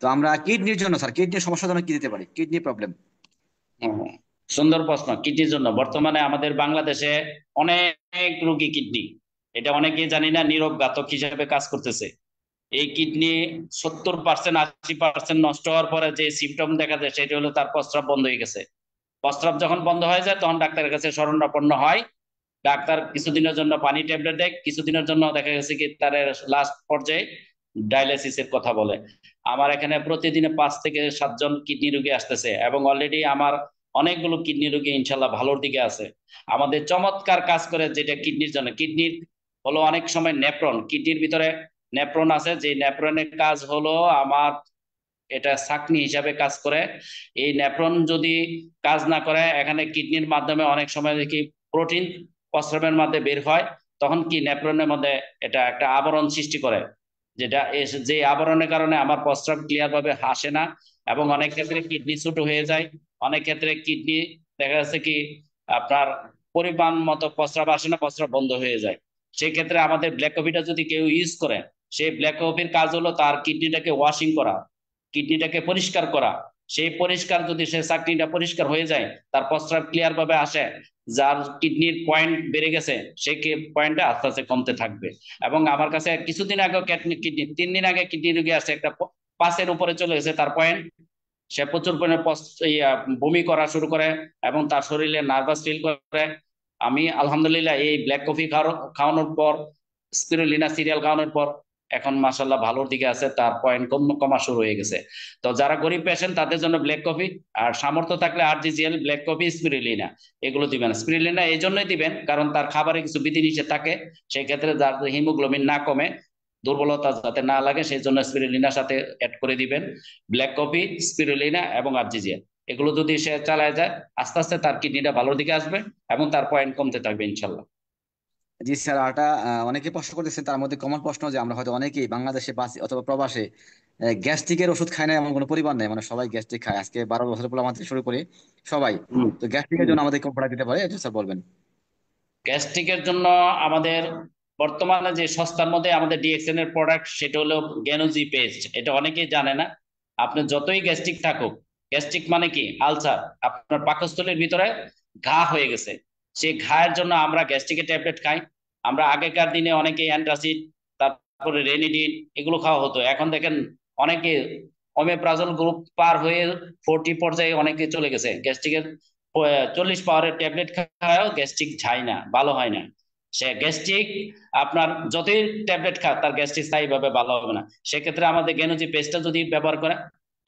তো আমরা কিডনির জন্য স্যার, কিডনির সমস্যার জন্য কি দিতে পারি? Kidney problem. হুম, সুন্দর প্রশ্ন। কিডনির জন্য বর্তমানে আমাদের বাংলাদেশে অনেক রোগী কিডনি, এটা অনেকেই জানি না, নীরব ঘাতক হিসেবে কাজ করতেছে। এই কিডনি 70% 80% নষ্ট হওয়ার পরে যে সিমটম দেখা যায় সেটা হলো তার প্রস্রাব বন্ধ হয়ে গেছে। প্রস্রাব যখন বন্ধ হয়ে যায় তখন ডাক্তারের কাছে শরণাপন্ন হয়। ডাক্তার কিছুদিনের জন্য পানি ট্যাবলেট দেয়, কিছুদিনের জন্য দেখা গেছে কি তার লাস্ট পর্যায়ে ডায়ালিসিসের কথা বলে। আমার এখানে প্রতিদিনে 5 থেকে 7 জন কিডনি রোগী আসতেছে, এবং অলরেডি আমার অনেকগুলো কিডনি রোগী ইনশাল্লাহ ভালোর দিকে আছে। আমাদের চমৎকার কাজ করে যেটা কিডনির জন্য, কিডনির হলো অনেক সময় নেপ্রন, কিডনির ভিতরে নেপ্রন আছে, যে নেপ্রনের কাজ হলো আমার এটা ছাঁকনি হিসাবে কাজ করে। এই নেফ্রন যদি কাজ না করে, এখানে কিডনির মাধ্যমে অনেক সময় দেখি প্রোটিন প্রস্রাবের মধ্যে বের হয়, তখন কি নেফ্রনের মধ্যে এটা একটা আবরণ সৃষ্টি করে, যে আবরণের কারণে আমার প্রস্রাব ক্লিয়ার ভাবে আসে না, এবং অনেক ক্ষেত্রে কিডনি ছোট হয়ে যায়। অনেক ক্ষেত্রে কিডনি দেখা যাচ্ছে কি আপনার পরিমাণ মতো প্রস্রাব আসে না, প্রস্রাব বন্ধ হয়ে যায়। সেই ক্ষেত্রে আমাদের ব্ল্যাক কফিটা যদি কেউ ইউজ করে, সেই ব্ল্যাক কফির কাজ হলো তার কিডনিটাকে ওয়াশিং করা, কিডনিটাকে পরিষ্কার করা। সেই পরিষ্কার যদি সে চাকনিটা পরিষ্কার হয়ে যায়, তার প্রস্রাব ক্লিয়ার ভাবে আসে, যার কিডনির পয়েন্ট বেড়ে গেছে সেই পয়েন্টটা আস্তে আস্তে কমতে থাকবে। এবং আমার কাছে কিছুদিন আগে কিডনি 3 দিন আগে কিডনি রোগী আসছে, একটা 5-এর উপরে চলে গেছে তার পয়েন্ট। সে প্রচুর পরিমাণে বমি করা শুরু করে এবং তার শরীরে নার্ভাস ফিল করে। আমি আলহামদুলিল্লাহ এই ব্ল্যাক কফি খাওয়ানোর পর, স্পিরুলিনা সিরিয়াল খাওয়ানোর পর এখন মাশাল্লাহ ভালোর দিকে আছে, তার পয়েন্ট কমা শুরু হয়ে গেছে। তো যারা গরিব পেশেন্ট তাদের জন্য ব্ল্যাক কফি, আর সামর্থ্য থাকলে আরজিজিএল, ব্ল্যাক কফি, স্পিরুলিনা এগুলো দিবেন। স্পিরুলিনা এই জন্যই দিবেন কারণ তার খাবারে কিছু বিধিনিষেধ থাকে, সেই ক্ষেত্রে যার হিমোগ্লোবিন না কমে, দুর্বলতা যাতে না লাগে, সেই জন্য স্পিরুলিনার সাথে অ্যাড করে দিবেন ব্ল্যাক কফি, স্পিরুলিনা এবং আরজিজিএল। এগুলো যদি সে চালায় যায়, আস্তে আস্তে তার কিডনিটা ভালোর দিকে আসবে এবং তার পয়েন্ট কমতে থাকবে ইনশাল্লাহ। জি স্যার, আরটা অনেকে প্রশ্ন করতেছেন, তার মধ্যে কমন প্রশ্ন যে আমরা হয়তো অনেকেই বাংলাদেশে বাসি অথবা প্রবাসে গ্যাস্ট্রিকের ওষুধ খায় না এমন কোনো পরিবার নেই, মানে সবাই গ্যাস্ট্রিক খায়, আজকে 12 বছর পর আমাদের শুরু করে সবাই। হুম। তো গ্যাস্ট্রিকের জন্য আমাদের কোন প্রোডাক্ট দিতে পারে, এটা স্যার বলবেন। গ্যাস্ট্রিকের জন্য আমাদের বর্তমানে যে সস্তার মধ্যে আমাদের ডিএক্সএন এর প্রোডাক্ট সেটা হলো গ্যানোজি পেস্ট। এটা অনেকেই জানে না। আপনি যতই গ্যাস্ট্রিক থাকুক, গ্যাস্ট্রিক মানে কি আলসার, আপনার পাকস্থলীর ভিতরে ঘা হয়ে গেছে, সেই ঘায়ের জন্য আমরা গ্যাস্ট্রিকের ট্যাবলেট খাই। আমরা আগেকার দিনে অনেকে অ্যান্টাসিড, তারপরে রেনিডিন এগুলো খাওয়া হতো। এখন দেখেন অনেকে ওমেপ্রাজল গ্রুপ পার হয়ে 40 পর্যায়ে অনেকে চলে গেছে। গ্যাস্ট্রিকের 40 পাওয়ারের ট্যাবলেট খাওয়াও গ্যাস্ট্রিক যায় না, ভালো হয় না। সে গ্যাস্ট্রিক আপনার যতই ট্যাবলেট খা, তার গ্যাস্ট্রিক স্থায়ীভাবে ভালো হবে না। সেক্ষেত্রে আমাদের গেনোজি পেস্টটা যদি ব্যবহার করে,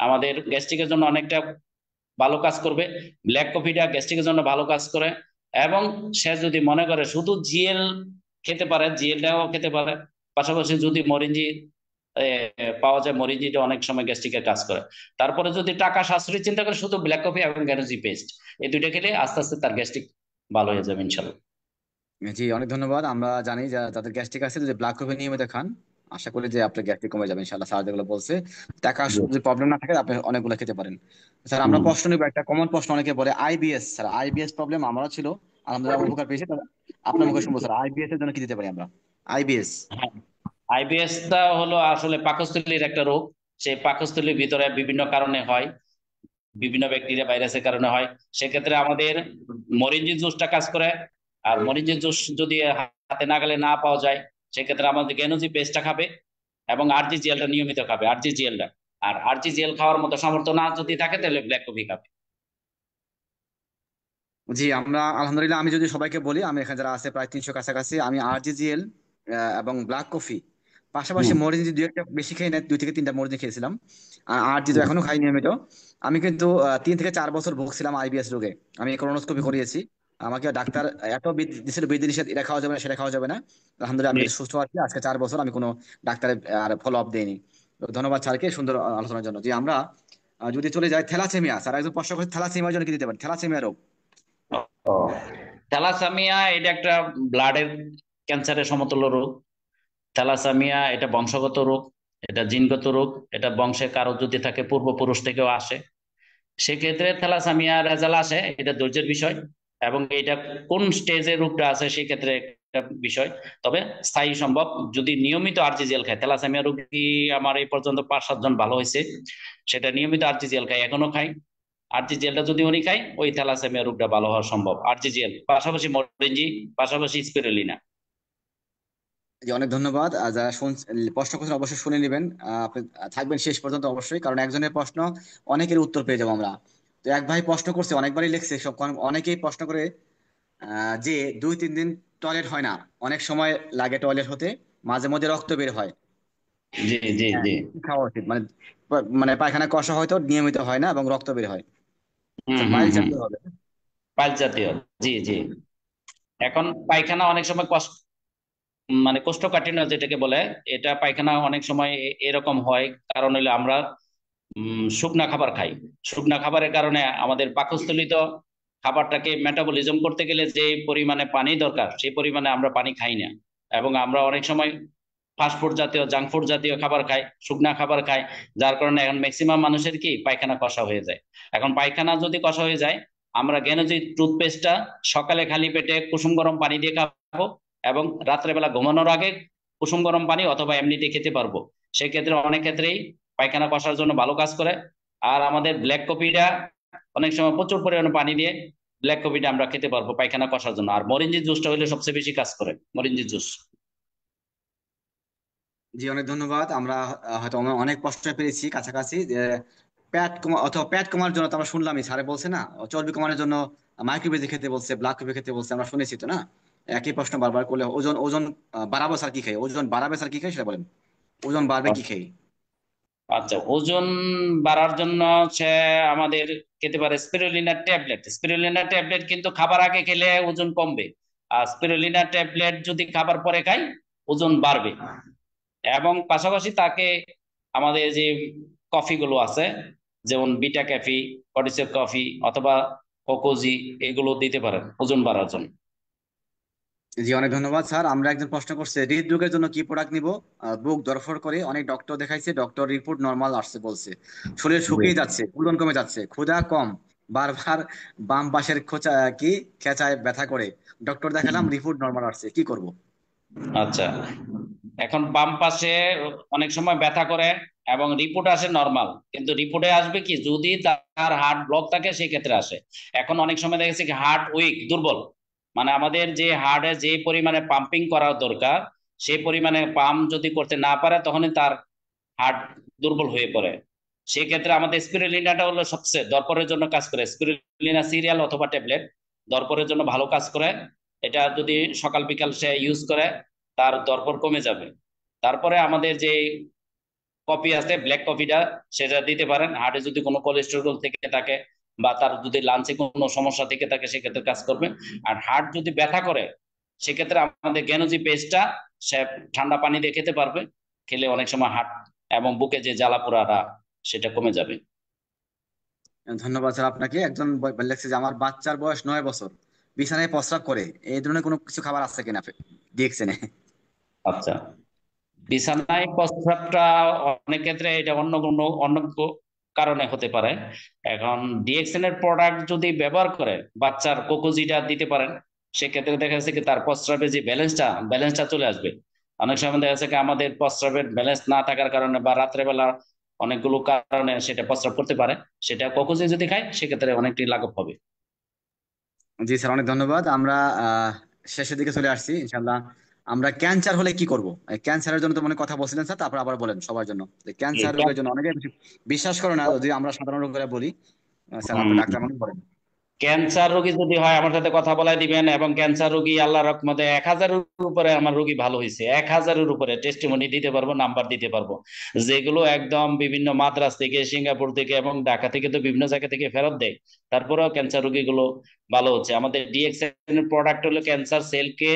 আমাদের গ্যাস্ট্রিকের জন্য অনেকটা ভালো কাজ করবে। ব্ল্যাক কফিটা গ্যাস্ট্রিকের জন্য ভালো কাজ করে। এবং সে যদি মনে করে শুধু জিএল খেতে পারে, জিএলটাও খেতে পারে। পাশাপাশি যদি মরিঞ্জি পাওয়া যায়, মরিঞ্জিটা অনেক সময় গ্যাস্ট্রিকের কাজ করে। তারপরে যদি টাকা সাশ্রয় চিন্তা করে, শুধু ব্ল্যাক কফি এবং গ্যানোজি পেস্ট এই দুইটা খেলে আস্তে আস্তে তার গ্যাস্ট্রিক ভালো হয়ে যাবে ইনশাল্লাহ। জি, অনেক ধন্যবাদ। আমরা জানি যে যাদের গ্যাস্ট্রিক আছে যদি ব্ল্যাক কফি নিয়মিত খান, আশা করি যে আপনার গ্যাস্ট্রিক কমে যাবে ইনশাআল্লাহ। স্যার যেগুলো বলছে, টাকা জি। যদি প্রবলেম না থাকে আপনি অনেকগুলো খেতে পারেন। স্যার আমরা হুম। প্রশ্ন নিব, একটা কমন প্রশ্ন অনেকে বলে আইবিএস। স্যার আইবিএস প্রবলেম আমারও ছিল, আলহামদুলিল্লাহ উপকার পেয়েছি। তবে আপনার মুখে শুনবো স্যার, আইবিএস এর জন্য কি দিতে পারি আমরা? আইবিএস। আইবিএস টা হলো আসলে পাকস্থলীর একটা রোগ। সেই পাকস্থলীর ভিতরে বিভিন্ন কারণে হয়, বিভিন্ন ব্যাকটেরিয়া ভাইরাসের কারণে হয়। সেক্ষেত্রে আমাদের মরিঞ্জি জুসটা কাজ করে। আর মরিঞ্জি জুস যদি হাতে নাগালে না পাওয়া যায়, সেক্ষেত্রে আমাদের গেনুজি পেস্টটা খাবে এবং আরজিজিএলটা নিয়মিত খাবে, আরজিজিএলটা। আর আরজিজিএল খাওয়ার মতো সামর্থ্য না যদি থাকে, তাহলে ব্ল্যাক কফি খাবে। জি, আমরা আলহামদুলিল্লাহ, আমি যদি সবাইকে বলি, আমি এখানে যারা আছে প্রায় 300 কাছাকাছি, আমি আরজিজিএল এবং ব্ল্যাক কফি পাশাপাশি হুম। মরিচ দুই একটা বেশি খাই না, 2 থেকে 3টা মরিচ খেয়েছিলাম। আর আরজি তো এখনো খাই নিয়মিত। আমি কিন্তু 3 থেকে 4 বছর ভুগছিলাম আইবিএস রোগে। আমি কোলোনোস্কোপি করিয়েছি। আমাকে ডাক্তার এত দিছিল, বিধি নিষেধ, এটা খাওয়া যাবে না সেটা খাওয়া যাবে না। আলহামদুলিল্লাহ আমি জি। কিন্তু সুস্থ আছি আজকে 4 বছর, আমি কোনো ডাক্তারের আর ফলো আপ দেইনি। তো ধন্যবাদ স্যারকে সুন্দর আলোচনার জন্য। জি, আমরা যদি চলে যাই থ্যালাসেমিয়া, স্যার একজন প্রশ্ন করছে থ্যালাসেমিয়ার জন্য কি দিতে পারি, থ্যালাসেমিয়া রোগ। ও, থ্যালাসেমিয়া এটা একটা ব্লাডের ক্যান্সারের সমতুল্য রোগ। থ্যালাসেমিয়া এটা বংশগত রোগ, এটা জিনগত রোগ। এটা বংশে কারো যদি থাকে, পূর্বপুরুষ থেকেও আসে। সেক্ষেত্রে থ্যালাসেমিয়া রেজাল্ট আসে, এটা ধৈর্যের বিষয়। এবং এটা কোন স্টেজে রোগটা আছে সেই ক্ষেত্রে একটা বিষয়। তবে স্থায়ী সম্ভব যদি নিয়মিত আরজিজিএল খায়। থ্যালাসেমিয়া রোগী আমার এই পর্যন্ত 5-7 জন ভালো হয়েছে, সেটা নিয়মিত আরজিজিএল খায়, এখনো খাই। আরজিজিএলটা যদি উনি খায়, ওই থ্যালাসেমিয়া রোগটা ভালো হওয়া সম্ভব। আরজিজিএল পাশাপাশি মরিঞ্জি, পাশাপাশি স্পিরুলিনা। জি, অনেক ধন্যবাদ। আর যারা প্রশ্ন করছেন অবশ্যই শুনে নেবেন। আপনি থাকবেন শেষ পর্যন্ত অবশ্যই, কারণ একজনের প্রশ্ন অনেকের উত্তর পেয়ে যাবো আমরা। তো এক ভাই প্রশ্ন করছে, অনেকবারই লিখছে সব, কারণ অনেকেই প্রশ্ন করে যে 2-3 দিন টয়লেট হয় না, অনেক সময় লাগে টয়লেট হতে, মাঝে মধ্যে রক্ত বের হয়। জি, জি, হ্যাঁ, জি। কি খাওয়া উচিত? মানে মানে পায়খানা কষা হয়তো নিয়মিত হয় না এবং রক্ত বের হয়। হুম, আচ্ছা, হুম, পাইল হুম। জাতীয় হবে। পাইল জাতীয়। জি, জি। এখন পায়খানা অনেক সময় মানে কোষ্ঠকাঠিন্য যেটাকে বলে, এটা পায়খানা অনেক সময় এরকম হয়। কারণ হলো আমরা শুকনা খাবার খাই। শুকনা খাবারের কারণে আমাদের পাকস্থলিত খাবারটাকে মেটাবলিজম করতে গেলে যে পরিমাণে পানি দরকার, সেই পরিমাণে আমরা পানি খাই না। এবং আমরা অনেক সময় ফাস্টফুড জাতীয়, জাঙ্ক ফুড জাতীয় খাবার খাই, শুকনা খাবার খাই। যার কারণে এখন ম্যাক্সিমাম মানুষের কি পায়খানা কষা হয়ে যায়। এখন পায়খানা যদি কষা হয়ে যায়, আমরা গেনোজি টুথপেস্টটা সকালে খালি পেটে কুসুম গরম পানি দিয়ে খাবো, এবং রাত্রেবেলা ঘুমানোর আগে কুসুম গরম পানি অথবা এমনিতে খেতে পারবো। সেক্ষেত্রে অনেক ক্ষেত্রেই পায়খানা কষার জন্য ভালো কাজ করে। আর আমাদের ব্ল্যাক কফিটা অনেক সময় প্রচুর পরিমাণে পানি দিয়ে ব্ল্যাক কফিটা আমরা খেতে পারবো পায়খানা কষার জন্য। আর মরিঞ্জি জুসটা হলে সবচেয়ে বেশি কাজ করে, মরিঞ্জি জুস। জি, অনেক ধন্যবাদ। আমরা হয়তো আমরা অনেক প্রশ্ন পেয়েছি কাছাকাছি। যে প্যাট কমা অথবা প্যাট কমার জন্য তো আমরা শুনলামই, স্যারে বলছে না, চর্বি কমানোর জন্য মাইক্রোভেজি খেতে বলছে, ব্ল্যাক কফি খেতে বলছে, আমরা শুনেছি তো না? একই প্রশ্ন বারবার করলে ওজন ওজন বাড়াবো স্যার কি খাই, ওজন বাড়াবে স্যার কি খাই সেটা বলেন, ওজন বাড়বে কি খাই? আচ্ছা, ওজন বাড়ার জন্য হচ্ছে আমাদের খেতে পারে স্পিরুলিনা ট্যাবলেট। স্পিরুলিনা ট্যাবলেট কিন্তু খাবার আগে খেলে ওজন কমবে। আর স্পিরুলিনা ট্যাবলেট যদি খাবার পরে খাই, ওজন বাড়বে। এবং পাশাপাশি তাকে আমাদের যে কফি গুলো আছে, যেমন বিটা কফি, কডিসের কফি অথবা কোকোজি, এগুলো দিতে পারেন ওজন বাড়ার জন্য। জি, অনেক ধন্যবাদ স্যার। আমরা একজন প্রশ্ন করছে হৃদরোগের জন্য কি প্রোডাক্ট নিব, বুক ধড়ফড় করে, অনেক ডক্টর দেখাইছে, ডক্টর রিপোর্ট নর্মাল আসছে বলছে, শরীর জি। শুকিয়ে যাচ্ছে, ওজন কমে যাচ্ছে, ক্ষুধা কম, বারবার বাম পাশের খোঁচা কি খেঁচায় ব্যথা করে, ডক্টর দেখালাম, হুম, রিপোর্ট নর্মাল আসছে, কি করব? আচ্ছা। এখন বাম পাশে অনেক সময় ব্যথা করে এবং রিপোর্ট আসে নর্মাল, কিন্তু রিপোর্টে আসবে কি যদি তার হার্ট ব্লক থাকে সেই ক্ষেত্রে আসে। এখন অনেক সময় দেখেছি কি হার্ট উইক, দুর্বল, মানে আমাদের যে হার্টে যে পরিমাণে পাম্পিং করা দরকার সেই পরিমাণে পাম্প যদি করতে না পারে তখনই তার হার্ট দুর্বল হয়ে পড়ে। সেই ক্ষেত্রে আমাদের স্পিরুলিনাটা হলো সবচেয়ে দরপরের জন্য কাজ করে, স্পিরুলিনা সিরিয়াল অথবা ট্যাবলেট দরপরের জন্য ভালো কাজ করে। এটা যদি সকাল বিকাল সে ইউজ করে তার দরপর কমে যাবে। তারপরে আমাদের যে কফি আছে ব্ল্যাক কফিটা, সেটা দিতে পারেন হার্টে যদি কোনো কোলেস্টেরল থেকে থাকে বা তার যদি লাঞ্চে কোনো সমস্যা থেকে থাকে সেক্ষেত্রে কাজ করবে। আর হার্ট যদি ব্যথা করে সেক্ষেত্রে আমাদের গেনোজি পেস্টটা সে ঠান্ডা পানি দিয়ে খেতে পারবে, খেলে অনেক সময় হার্ট এবং বুকে যে জ্বালা পোড়াটা সেটা কমে যাবে। ধন্যবাদ স্যার আপনাকে। একজন লেখছে যে আমার বাচ্চার বয়স 9 বছর, বিছানায় প্রস্রাব করে, এই ধরনের কোনো কিছু খাবার আছে কিনা দিয়েছেন? আচ্ছা, বিছানায় প্রস্রাবটা অনেক ক্ষেত্রে এটা অন্য কারণে হতে পারে। এখন ডিএক্সএন এর প্রোডাক্ট যদি ব্যবহার করে বাচ্চার কোকোজিটা দিতে পারেন, সেক্ষেত্রে দেখা যাচ্ছে কি তার প্রস্রাবে যে ব্যালেন্সটা চলে আসবে। অনেক সময় দেখা যাচ্ছে কি আমাদের প্রস্রাবের ব্যালেন্স না থাকার কারণে বা রাত্রেবেলা অনেকগুলো কারণে সেটা প্রস্রাব করতে পারে, সেটা কোকোজি যদি খায় সেক্ষেত্রে অনেকটি লাঘব হবে। জি স্যার, অনেক ধন্যবাদ। আমরা শেষের দিকে চলে আসছি ইনশাল্লাহ। আমরা ক্যান্সার হলে কি করব? ক্যান্সারের জন্য তো মনে কথা বলছিলেন স্যার, তারপর আবার বলেন সবার জন্য। ক্যান্সার রোগের জন্য অনেকে বিশ্বাস করে না, যদি আমরা সাধারণ রোগীরা বলি। স্যার আপনি ডাক্তার মানুষ বলেন। ক্যান্সার রোগী যদি হয় আমার সাথে কথা বলাই দিবেন, এবং ক্যান্সার রোগী আল্লাহর রহমতে 1000-এর উপরে আমার রোগী ভালো হয়েছে, 1000-এর উপরে টেস্টিমনি দিতে পারবো, নাম্বার দিতে পারবো, যেগুলো একদম বিভিন্ন মাদ্রাজ থেকে সিঙ্গাপুর থেকে এবং ঢাকা থেকে তো বিভিন্ন জায়গা থেকে ফেরত দেয়, তারপরেও ক্যান্সার রোগীগুলো ভালো হচ্ছে। আমাদের ডিএক্সএন এর প্রোডাক্ট হলো ক্যান্সার সেলকে,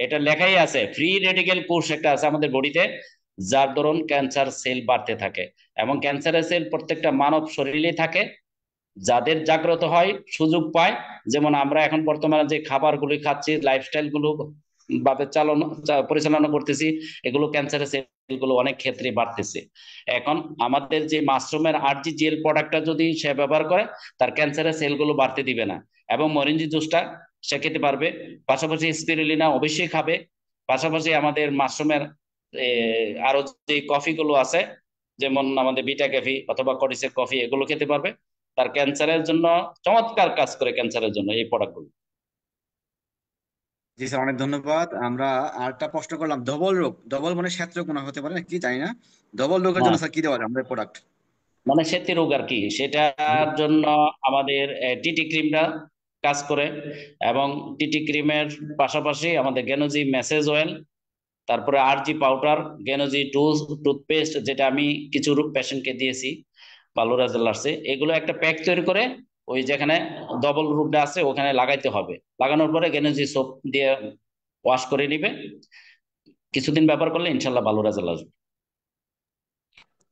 এটা লেখাই আছে ফ্রি রেডিক্যাল কোর্স একটা আছে আমাদের বডিতে, যার দরুন ক্যান্সার সেল বাড়তে থাকে। এবং ক্যান্সারের সেল প্রত্যেকটা মানব শরীরেই থাকে, যাদের জাগ্রত হয় সুযোগ পায়, যেমন আমরা এখন বর্তমানে যে খাবারগুলি খাচ্ছি, লাইফস্টাইল গুলো ভাবে পরিচালনা করতেছি, এগুলো ক্যান্সারের সেলগুলো অনেক ক্ষেত্রে বাড়তেছে। এখন আমাদের যে মাশরুমের আরজিজিএল প্রোডাক্টটা যদি সে ব্যবহার করে তার ক্যান্সারের সেলগুলো বাড়তে দিবে না, এবং মরিঞ্জি জুসটা সে খেতে পারবে, পাশাপাশি স্পিরুলিনা অবশ্যই খাবে, পাশাপাশি আমাদের মাশরুমের আরো যে কফি গুলো আছে যেমন আমাদের বিটা কফি অথবা কডিসের কফি, এগুলো খেতে পারবে। তার ক্যান্সারের জন্য চমৎকার কাজ করে, ক্যান্সারের জন্য এই প্রোডাক্টগুলো। জি স্যার, অনেক ধন্যবাদ। আমরা আরেকটা প্রশ্ন করলাম, ধবল রোগ, ধবল মানে শ্বেত রোগ মনে হতে পারে নাকি জানি না, ধবল রোগের জন্য হ্যাঁ, স্যার কি দেওয়া যায় আমাদের প্রোডাক্ট? মানে সেতি রোগ আর কি, সেটার জন্য আমাদের টিটি ক্রিমটা কাজ করে। এবং টিটি ক্রিমের পাশাপাশি আমাদের গেনোজি মেসেজ অয়েল, তারপরে আরজি পাউডার, গেনোজি টুথপেস্ট, যেটা আমি কিছু পেশেন্টকে দিয়েছি, ভালো রেজাল্ট আসছে, এগুলো একটা প্যাক তৈরি করে ওই যেখানে ডবল রুটটা আছে ওখানে লাগাইতে হবে। লাগানোর পরে গেনোজি সোপ দিয়ে ওয়াশ করে নিবে, কিছুদিন ব্যবহার করলে ইনশাল্লাহ ভালো রেজাল্ট আসবে।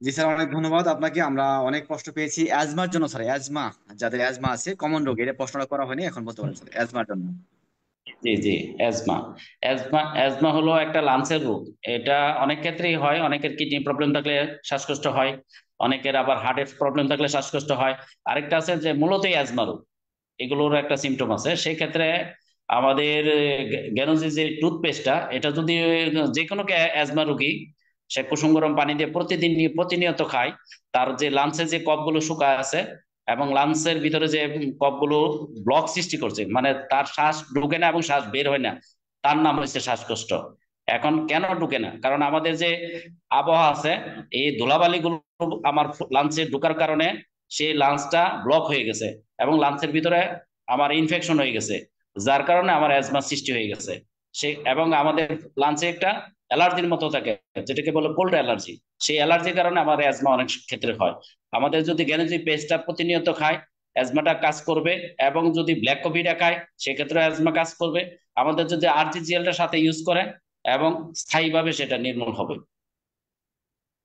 জি স্যার, অনেক ধন্যবাদ আপনাকে। আমরা অনেক কষ্ট পেয়েছি অ্যাজমার জন্য স্যার, অ্যাজমা, যাদের অ্যাজমা আছে, কমন রোগ, এটা প্রশ্নটা করা হয়নি, এখন বলতে পারেন স্যার অ্যাজমার জন্য। জি জি, অ্যাজমা। অ্যাজমা হলো একটা লাংসের রোগ। এটা অনেক ক্ষেত্রেই হয়, অনেকের কিডনি প্রবলেম থাকলে শ্বাসকষ্ট হয়, অনেকের আবার হার্টের প্রবলেম থাকলে শ্বাসকষ্ট হয়। আরেকটা আছে যে মূলতই অ্যাজমা রোগ, এগুলোর একটা সিমটম আছে। সেই ক্ষেত্রে আমাদের গ্যানোজি যে টুথপেস্টটা, এটা যদি যে কোনো অ্যাজমা রোগী সে কুসুম গরম পানি দিয়ে প্রতিনিয়ত খায়, তার যে লাংসে যে কফগুলো শুকায় আছে এবং লাংসের ভিতরে যে কফগুলো ব্লক সৃষ্টি করছে, মানে তার শ্বাস ঢুকে না এবং শ্বাস বের হয় না, তার নাম হচ্ছে শ্বাসকষ্ট। এখন কেন ঢুকে না? কারণ আমাদের যে আবহাওয়া আছে, এই ধুলাবালি গুলো আমার লাংসে ঢুকার কারণে সেই লাংসটা ব্লক হয়ে গেছে এবং লাংসের ভিতরে আমার ইনফেকশন হয়ে গেছে, যার কারণে আমার অ্যাজমা সৃষ্টি হয়ে গেছে। সে এবং আমাদের লাঞ্চে একটা অ্যালার্জির মতো থাকে, যেটাকে বলে কোল্ড অ্যালার্জি, সেই অ্যালার্জির কারণে আমার অ্যাজমা অনেক ক্ষেত্রে হয়। আমাদের যদি গ্যানোজি পেস্টটা প্রতিনিয়ত খায় অ্যাজমাটা কাজ করবে, এবং যদি ব্ল্যাক কফিটা খায় সেক্ষেত্রে অ্যাজমা কাজ করবে। আমাদের যদি আরজিজিএলটার সাথে ইউজ করে এবং স্থায়ীভাবে সেটা নির্মূল হবে।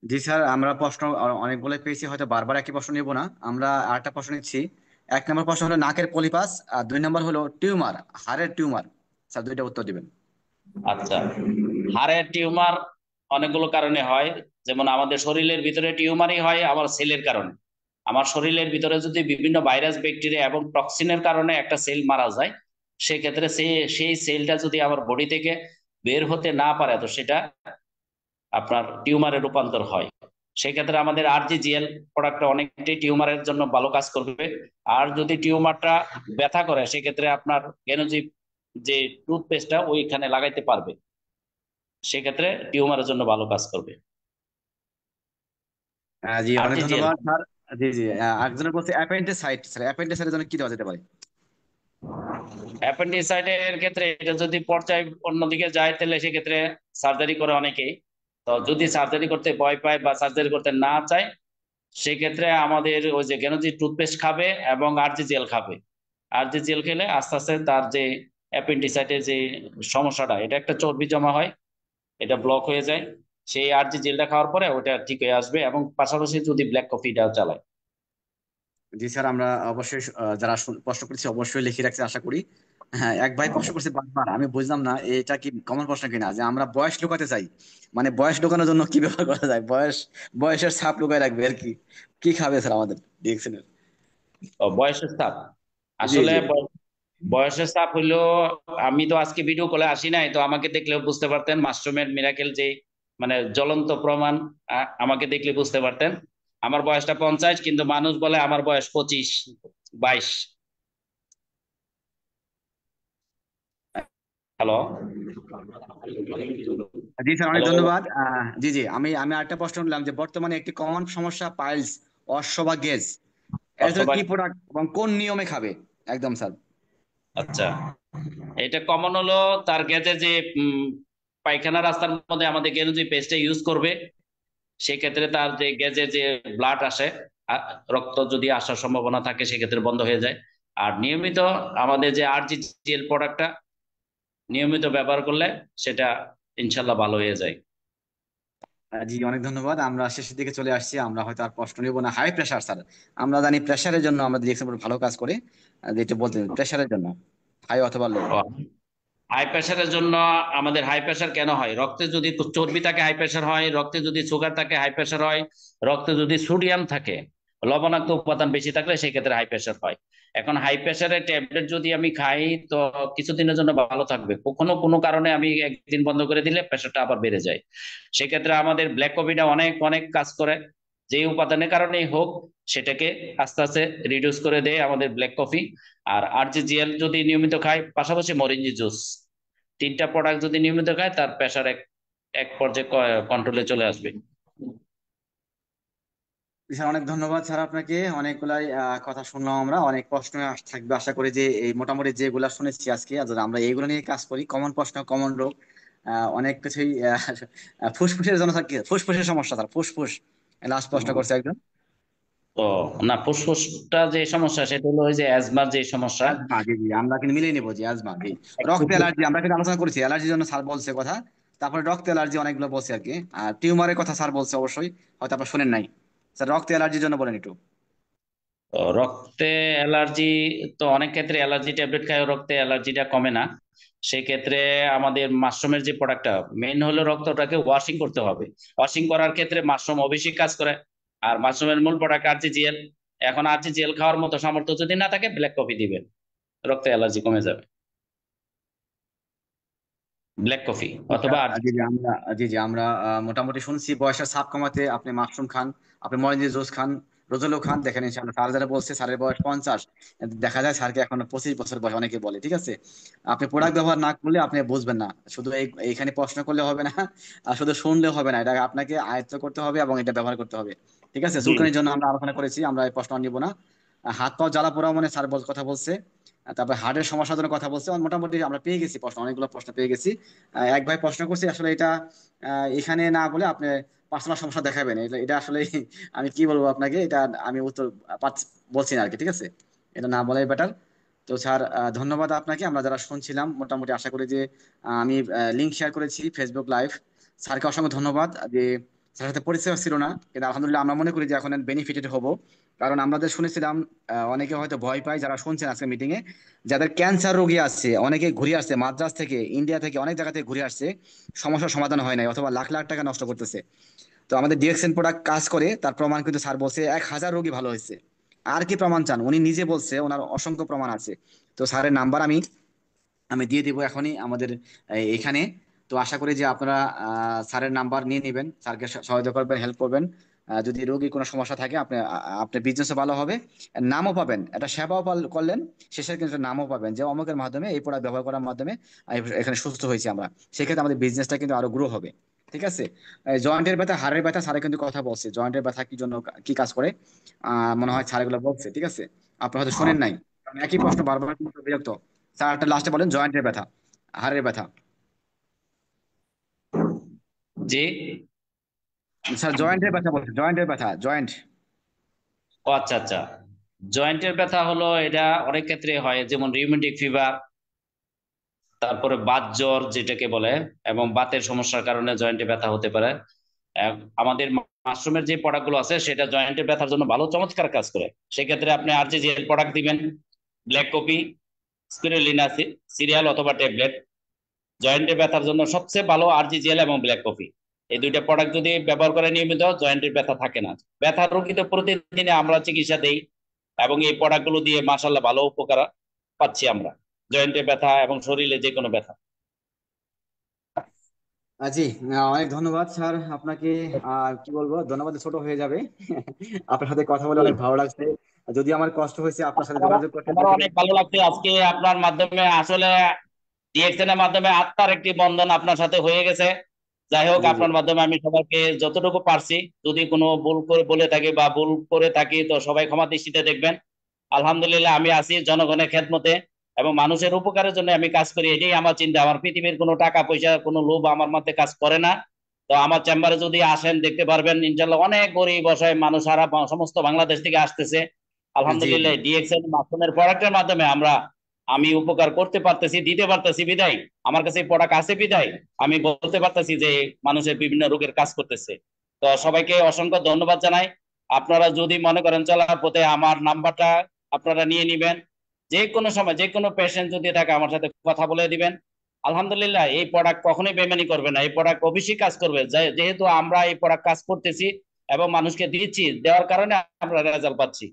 জি স্যার, আমরা প্রশ্ন অনেকগুলো পেয়েছি, হয়তো বারবার একই প্রশ্ন নিব না, আমরা আরেকটা প্রশ্ন নিচ্ছি। 1 নম্বর প্রশ্ন হলো নাকের পলিপাস, আর 2 নম্বর হলো টিউমার, হাড়ের টিউমার। স্যার দুইটা উত্তর দিবেন। আচ্ছা, হাড়ের টিউমার অনেকগুলো কারণে হয়, যেমন আমাদের শরীরের ভিতরে টিউমারই হয় আমার সেলের কারণে। আমার শরীরের ভিতরে যদি বিভিন্ন ভাইরাস ব্যাকটেরিয়া এবং টক্সিনের কারণে একটা সেল মারা যায়, সেক্ষেত্রে সেই সেলটা যদি আমার বডি থেকে বের হতে না পারে, তো সেটা আপনার টিউমারে রূপান্তর হয়। সেক্ষেত্রে আমাদের আরজিজিএল প্রোডাক্টটা অনেকটাই টিউমারের জন্য ভালো কাজ করবে। আর যদি টিউমারটা ব্যথা করে, সেক্ষেত্রে আপনার গেনোজিভ যে টুথপেস্টটা ওইখানে লাগাইতে পারবে, সেক্ষেত্রে টিউমারের জন্য ভালো কাজ করবে জি, অনেক আরজিজিএল। ধন্যবাদ স্যার। জি জি, একজনের বলছে অ্যাপেন্ডিসাইট, স্যার অ্যাপেন্ডিসাইটের জন্য কি দেওয়া যেতে পারে? অ্যাপেন্ডিসাইটের ক্ষেত্রে এটা যদি পর্যায় অন্যদিকে যায়, তাহলে সেক্ষেত্রে সার্জারি করে অনেকেই। তো যদি সার্জারি করতে ভয় পায় বা সার্জারি করতে না চায়, সেক্ষেত্রে আমাদের ওই যে গেনোজি টুথপেস্ট খাবে এবং আরজি জেল খাবে। আরজি জেল খেলে আস্তে আস্তে তার যে অ্যাপেন্ডিসাইটের যে সমস্যাটা, এটা একটা চর্বি জমা হয়, এটা ব্লক হয়ে যায়। সেই আরজি জেলটা খাওয়ার পরে ওটা ঠিক হয়ে আসবে, এবং পাশাপাশি যদি ব্ল্যাক কফিটাও চালায়। জি স্যার, আমরা অবশ্যই যারা প্রশ্ন করেছি অবশ্যই লিখে রাখছি আশা করি। হ্যাঁ, এক ভাই প্রশ্ন করছে বারবার, আমি বুঝলাম না এটা কি কমন প্রশ্ন কিনা, যে আমরা বয়স লুকাতে চাই, মানে বয়স লুকানোর জন্য কি ব্যবহার করা যায়? বয়সের ছাপ লুকায় রাখবে আর কি। কি খাবে স্যার আমাদের ডিএক্সএন? বয়সের চাপ, জি আসলে জি। বয়সের চাপ হইলো, আমি তো আজকে ভিডিও কলে আসি নাই, তো আমাকে দেখলেও বুঝতে পারতেন মাশরুমের মিরাকেল যে মানে জ্বলন্ত প্রমাণ। আমাকে দেখলে বুঝতে পারতেন। আমার বয়সটা 50, কিন্তু মানুষ বলে আমার বয়স 25, 22। হ্যালো, জি স্যার, অনেক হ্যালো। ধন্যবাদ। জি জি, আমি আমি আরেকটা প্রশ্ন নিলাম, যে বর্তমানে একটি কমন সমস্যা পাইলস, অর্শ বা গেজ, এর জন্য অথবা, কি প্রোডাক্ট এবং কোন নিয়মে খাবে? একদম স্যার। আচ্ছা, এটা কমন হলো, তার গেজে যে পায়খানা রাস্তার মধ্যে আমাদের গেল যে পেস্টটা ইউজ করবে, সেক্ষেত্রে তার যে গেজে যে ব্লাড আসে, আ- রক্ত যদি আসার সম্ভাবনা থাকে, সেক্ষেত্রে বন্ধ হয়ে যায়। আর নিয়মিত আমাদের যে আরজিজিএল প্রোডাক্টটা নিয়মিত ব্যবহার করলে সেটা ইনশাল্লাহ ভালো হয়ে যায়। জি, অনেক ধন্যবাদ। আমরা শেষের দিকে চলে আসছি, আমরা হয়তো আর প্রশ্ন নেব না। হাই প্রেশার স্যার, আমরা জানি প্রেশারের জন্য আমরা ডিএক্সএন ভালো কাজ করে, যেটা বলতে প্রেশারের জন্য হাই অথবা লো। হাই প্রেশারের জন্য, আমাদের হাই প্রেশার কেন হয়? রক্তে যদি চর্বি থাকে হাই প্রেশার হয়, রক্তে যদি সুগার থাকে হাই প্রেশার হয়, রক্তে যদি সোডিয়াম থাকে, লবণাক্ত উপাদান বেশি থাকলে সেক্ষেত্রে হাই প্রেশার হয়। এখন হাই প্রেশারের ট্যাবলেট যদি আমি খাই, তো কিছুদিনের জন্য ভালো থাকবে, কখনো কোনো কারণে আমি একদিন বন্ধ করে দিলে প্রেশারটা আবার বেড়ে যায়। সেক্ষেত্রে আমাদের ব্ল্যাক কফিটা অনেক অনেক কাজ করে, যে উপাদানের কারণেই হোক, সেটাকে আস্তে আস্তে রিডিউস করে দেয় আমাদের ব্ল্যাক কফি। আর আরজিজিএল যদি নিয়মিত খাই, পাশাপাশি মরিঞ্জি জুস, তিনটা প্রোডাক্ট যদি নিয়মিত খায়, তার প্রেশার এক এক পর্যায়ে কন্ট্রোলে চলে আসবে। স্যার অনেক ধন্যবাদ স্যার, আপনাকে অনেকগুলাই কথা শুনলাম, আমরা অনেক প্রশ্ন থাকবে আশা করি, যে এই মোটামুটি যেগুলা শুনেছি আজকে, আর যদি আমরা এইগুলো নিয়ে কাজ করি, কমন প্রশ্ন, কমন রোগ, অনেক কিছুই ফুসফুসের জন্য স্যার, কি ফুসফুসের সমস্যা স্যার? ফুসফুস লাস্ট প্রশ্ন করছে একজন। তো না, ফুসফুসটা যে সমস্যা, সেটা হলো ওই যে অ্যাজমার যে সমস্যা। আজমা, জি জি, আমরা কিন্তু মিলিয়ে নিবো, জি আজমা, জি। রক্ত অ্যালার্জি আমরা কিন্তু আলোচনা করেছি, অ্যালার্জির জন্য স্যার বলছে কথা। তারপরে রক্ত অ্যালার্জি অনেকগুলো বলছে আর কি। আর টিউমারের কথা স্যার বলছে অবশ্যই, হয়তো আপনার শুনেন নাই। স্যার রক্ত অ্যালার্জির জন্য বলেন একটু। তো রক্তে অ্যালার্জি, তো অনেক ক্ষেত্রে অ্যালার্জি ট্যাবলেট খায় রক্তে অ্যালার্জিটা কমে না। সেক্ষেত্রে আমাদের মাশরুমের যে প্রোডাক্টটা মেইন হলো, রক্তটাকে ওয়াশিং করতে হবে। ওয়াশিং করার ক্ষেত্রে মাশরুম অবশ্যই কাজ করে। আর মাশরুমের মূল প্রোডাক্ট আরজিজিএল। এখন আরজিজিএল খাওয়ার মতো সামর্থ্য যদি না থাকে, ব্ল্যাক কফি দিবেন, রক্তে অ্যালার্জি কমে যাবে। ব্ল্যাক কফি আচ্ছা, অথবা জি জি, আমরা জি জি, আমরা মোটামুটি শুনছি বয়সের ছাপ কমাতে আপনি মাশরুম খান, আপনি মরেঞ্জি জুস খান, রোজেলো খান। দেখেন ইনশাআল্লাহ, স্যার যারা বলছে স্যারের বয়স 50, দেখা যায় স্যারকে এখন 25 বছর বয়স, অনেকে বলে। ঠিক আছে, আপনি প্রোডাক্ট ব্যবহার না করলে আপনি বুঝবেন না। শুধু এইখানে প্রশ্ন করলে হবে না, আর শুধু শুনলে হবে না, এটা আপনাকে আয়ত্ত করতে হবে এবং এটা ব্যবহার করতে হবে। ঠিক আছে, জি। চুলকানির জন্য আমরা আলোচনা করেছি, আমরা এই প্রশ্ন নিব না। হাত পা জ্বালা পোড়া মানে স্যার কথা বলছে। তারপর হার্টের সমস্যার জন্য কথা বলছে। মোটামুটি আমরা পেয়ে গেছি প্রশ্ন, অনেকগুলো প্রশ্ন পেয়ে গেছি। এক ভাই প্রশ্ন করছে, আসলে এটা এখানে না বলে আপনি পার্সোনাল সমস্যা দেখাবেন, এটা এটা আসলে আমি কি বলবো আপনাকে, এটা আমি উত্তর বলছি না আর কি। ঠিক আছে, এটা না বলাই বেটার। তো স্যার ধন্যবাদ আপনাকে। আমরা যারা শুনছিলাম মোটামুটি আশা করি যে আমি লিঙ্ক শেয়ার করেছি ফেসবুক লাইভ। স্যারকে অসংখ্য ধন্যবাদ, যে স্যারের সাথে পরিচয় ছিল না, কিন্তু আলহামদুলিল্লাহ আমরা মনে করি যে এখন বেনিফিটেড হব। কারণ আমরা যে শুনেছিলাম, অনেকে হয়তো ভয় পায় যারা শুনছেন আজকে মিটিং এ, যাদের ক্যান্সার রোগী আছে, অনেকে ঘুরে আসছে মাদ্রাজ থেকে, ইন্ডিয়া থেকে, অনেক জায়গা থেকে ঘুরে আসছে, সমস্যার সমাধান হয় নাই, অথবা লাখ লাখ টাকা নষ্ট করতেছে। তো আমাদের ডিএক্সএন প্রোডাক্ট কাজ করে, তার প্রমাণ কিন্তু স্যার বলছে 1,000 রোগী ভালো হয়েছে। আর কি প্রমাণ চান, উনি নিজে বলছে ওনার অসংখ্য প্রমাণ আছে। তো স্যারের নাম্বার আমি আমি দিয়ে দিব এখনই আমাদের এখানে। তো আশা করি যে আপনারা স্যারের নাম্বার নিয়ে নেবেন, স্যারকে সহায়তা করবেন, হেল্প করবেন। যদি রোগীর কোনো সমস্যা থাকে আপনি আপনার বিজনেসও ভালো হবে, নামও পাবেন, একটা সেবাও করলেন, শেষের কিন্তু একটা নামও পাবেন যে অমুকের মাধ্যমে এই প্রোডাক্ট ব্যবহার করার মাধ্যমে এখানে সুস্থ হয়েছি আমরা। সেক্ষেত্রে আমাদের বিজনেসটা কিন্তু আরো গ্রো হবে। ঠিক আছে। জয়েন্টের ব্যথা, হাড়ের ব্যথা, স্যারে কিন্তু কথা বলছে জয়েন্টের ব্যথা কি জন্য কি কাজ করে, মনে হয় স্যার এগুলো বলছে। ঠিক আছে, আপনি হয়তো শোনেন নাই, কারণ একই প্রশ্ন বারবার কিন্তু বিরক্ত। স্যার একটা লাস্টে বলেন জয়েন্টের ব্যথা, হাড়ের ব্যথা। জি। স্যার জয়েন্টের ব্যথা বলছে, জয়েন্টের ব্যথা, জয়েন্ট। ও আচ্ছা আচ্ছা। জয়েন্টের ব্যথা হলো এটা অনেক ক্ষেত্রে হয়, যেমন রিউমেটিক ফিভার, তারপরে বাত জ্বর যেটাকে বলে, এবং বাতের সমস্যার কারণে জয়েন্টে ব্যথা হতে পারে। আমাদের মাশরুমের যে প্রোডাক্ট গুলো আছে সেটা জয়েন্টের ব্যথার জন্য ভালো চমৎকার কাজ করে। সেক্ষেত্রে আপনি আরজিজিএল প্রোডাক্ট দিবেন, ব্ল্যাক কপি, স্পিরুলিনা সিরিয়াল অথবা ট্যাবলেট। জয়েন্টের ব্যথার জন্য সবচেয়ে ভালো আরজিজিএল এবং ব্ল্যাক কফি, এই দুইটা প্রোডাক্ট যদি ব্যবহার করে নিয়মিত, জয়েন্টের ব্যথা থাকে না। ব্যথা রোগীতে প্রতিদিনে আমরা চিকিৎসা দেই, এবং এই প্রোডাক্ট গুলো দিয়ে মাশাআল্লাহ ভালো উপকার পাচ্ছি আমরা, জয়েন্টের ব্যথা এবং শরীরে যে কোনো ব্যথা। জি, অনেক ধন্যবাদ স্যার আপনাকে। কি বলবো, ধন্যবাদ ছোট হয়ে যাবে। আপনার সাথে কথা বলে অনেক ভালো লাগছে। যদি আমার কষ্ট হয়েছে আপনার সাথে আমারও যোগাযোগ করতে, আমারও অনেক ভালো লাগছে আজকে আপনার মাধ্যমে, আসলে ডিএক্সএন এর মাধ্যমে আত্মার একটি বন্ধন আপনার সাথে হয়ে গেছে। যাই হোক, জি জি। আপনার মাধ্যমে আমি সবাইকে যতটুকু পারছি, যদি কোনো ভুল করে বলে থাকি বা ভুল করে থাকি, তো সবাই ক্ষমা দৃষ্টিতে দেখবেন। আলহামদুলিল্লাহ, আমি আছি জনগণের খেদমতে এবং মানুষের উপকারের জন্য আমি কাজ করি, এটাই আমার চিন্তা। আমার পৃথিবীর কোনো টাকা পয়সা কোনো লোভ আমার মধ্যে কাজ করে না। তো আমার চেম্বারে যদি আসেন দেখতে পারবেন ইনশাল্লাহ অনেক গরিব অসহায় মানুষ সারা সমস্ত বাংলাদেশ থেকে আসতেছে। জি জি। আলহামদুলিল্লাহ, ডিএক্সএন মাধ্যমের প্রোডাক্টের মাধ্যমে আমি উপকার করতে পারতেছি, দিতে পারতেছি বিদায়, আমার কাছে প্রোডাক্ট আছে বিদায় আমি বলতে পারতেছি যে মানুষের বিভিন্ন রোগের কাজ করতেছে। তো সবাইকে অসংখ্য ধন্যবাদ জানাই। আপনারা যদি মনে করেন চলার পথে, আমার নাম্বারটা আপনারা নিয়ে নিবেন। যে কোনো সময় যে কোনো পেশেন্ট যদি থাকে আমার সাথে কথা বলে দিবেন। আলহামদুলিল্লাহ, এই প্রোডাক্ট কখনোই বেমানি করবে না, এই প্রোডাক্ট অবশ্যই কাজ করবে। যেহেতু আমরা এই প্রোডাক্ট কাজ করতেছি এবং মানুষকে দিচ্ছি, দেওয়ার কারণে আমরা রেজাল্ট পাচ্ছি।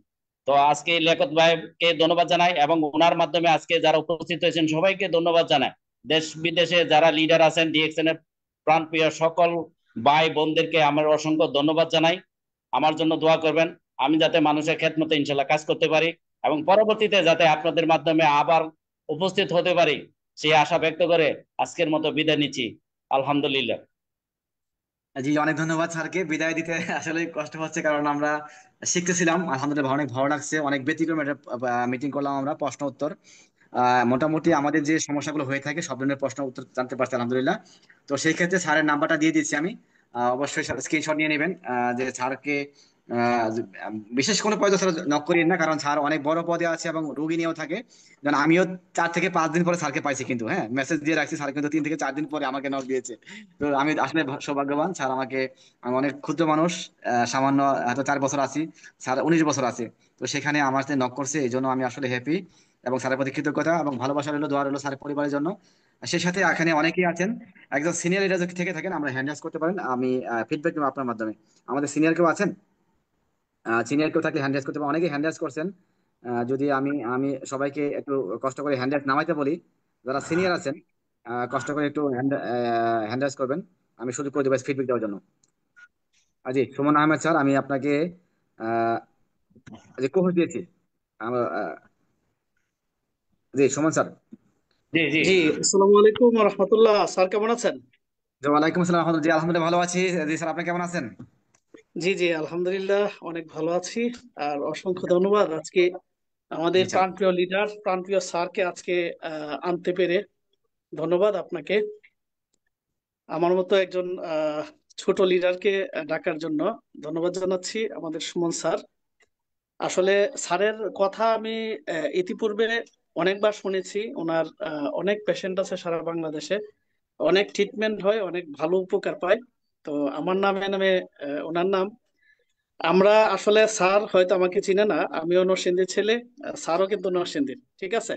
তো আজকে লিয়াকত ভাইকে ধন্যবাদ জানাই, এবং ওনার মাধ্যমে আজকে যারা উপস্থিত হয়েছেন সবাইকে ধন্যবাদ জানাই। দেশ বিদেশে যারা লিডার আছেন ডিএক্সএন এর প্রাণপ্রিয় সকল ভাই বোনদেরকে আমার অসংখ্য ধন্যবাদ জানাই। আমার জন্য দোয়া করবেন, আমি যাতে মানুষের খেদমতে ইনশাল্লাহ কাজ করতে পারি, এবং পরবর্তীতে যাতে আপনাদের মাধ্যমে আবার উপস্থিত হতে পারি, সেই আশা ব্যক্ত করে আজকের মতো বিদায় নিচ্ছি। আলহামদুলিল্লাহ। জি, অনেক ধন্যবাদ স্যারকে বিদায় দিতে। আসলে কষ্ট হচ্ছে কারণ আমরা শিখতেছিলাম। আলহামদুলিল্লাহ অনেক ভালো লাগছে, অনেক ব্যতিক্রম একটা মিটিং করলাম আমরা, প্রশ্ন উত্তর। মোটামুটি আমাদের যে সমস্যাগুলো হয়ে থাকে সব ধরনের প্রশ্ন উত্তর জানতে পারছি আলহামদুলিল্লাহ। তো সেই ক্ষেত্রে স্যারের নাম্বারটা দিয়ে দিচ্ছি আমি। অবশ্যই স্ক্রিনশট নিয়ে নেবেন, যে স্যারকে বিশেষ কোনো পদে স্যার নক করিয়েন না, কারণ স্যার অনেক বড় পদে আছে এবং রোগী নিয়েও থাকে। যেমন আমিও 4 থেকে 5 দিন পরে স্যারকে পাইছি, কিন্তু হ্যাঁ মেসেজ দিয়ে রাখছি, স্যার কিন্তু 3 থেকে 4 দিন পরে আমাকে নক দিয়েছে। তো আমি আসলে সৌভাগ্যবান, স্যার আমাকে, আমি অনেক ক্ষুদ্র মানুষ, সামান্য এত 4 বছর আছি, স্যার 19 বছর আছে। তো সেখানে আমার সাথে নক করছে, এই জন্য আমি আসলে হ্যাপি। এবং স্যারের প্রতি কৃতজ্ঞতা এবং ভালোবাসা রইলো, দোয়া রইলো স্যারের পরিবারের জন্য। সেই সাথে এখানে অনেকেই আছেন, একজন সিনিয়র লিডার যদি থেকে থাকেন আমরা হ্যান্ড রাইজ করতে পারেন, আমি ফিডব্যাক নেবো আপনার মাধ্যমে। আমাদের সিনিয়র কেউ আছেন, সিনিয়র কেউ থাকলে হ্যান্ড রাইজ করতে পারেন, অনেকেই হ্যান্ড রাইজ করছেন। যদি আমি আমি সবাইকে একটু কষ্ট করে হ্যান্ড রাইজ নামাইতে বলি, যারা সিনিয়র আছেন কষ্ট করে একটু হ্যান্ড রাইজ করবেন, আমি সুযোগ করে দেবো ফিডব্যাক দেওয়ার জন্য। জি, সুমন আহমেদ স্যার, আমি আপনাকে আহ যে কোর্স দিয়েছি জি সুমন স্যার। জি জি। জি, আসসালামু আলাইকুম ওয়া রাহমাতুল্লাহ। স্যার কেমন আছেন? জি, ওয়ালাইকুম আসসালাম, জি আলহামদুলিল্লাহ ভালো আছি। জি স্যার, আপনি কেমন আছেন? জি জি, আলহামদুলিল্লাহ অনেক ভালো আছি। আর অসংখ্য ধন্যবাদ আজকে আমাদের জি স্যার। প্রাণপ্রিয় লিডার, প্রাণপ্রিয় স্যারকে আজকে আনতে পেরে। ধন্যবাদ আপনাকে। আমার মতো একজন ছোট লিডারকে ডাকার জন্য ধন্যবাদ জানাচ্ছি আমাদের সুমন স্যার। আসলে স্যারের কথা আমি ইতিপূর্বে অনেকবার শুনেছি। ওনার অনেক পেশেন্ট আছে সারা বাংলাদেশে, অনেক ট্রিটমেন্ট হয়, অনেক ভালো উপকার পায়। তো আমার নামে নামে ওনার নাম। আমরা আসলে স্যার হয়তো আমাকে চিনে না, আমিও নরসিংদীর ছেলে, স্যারও কিন্তু নরসিংদীর, ঠিক আছে।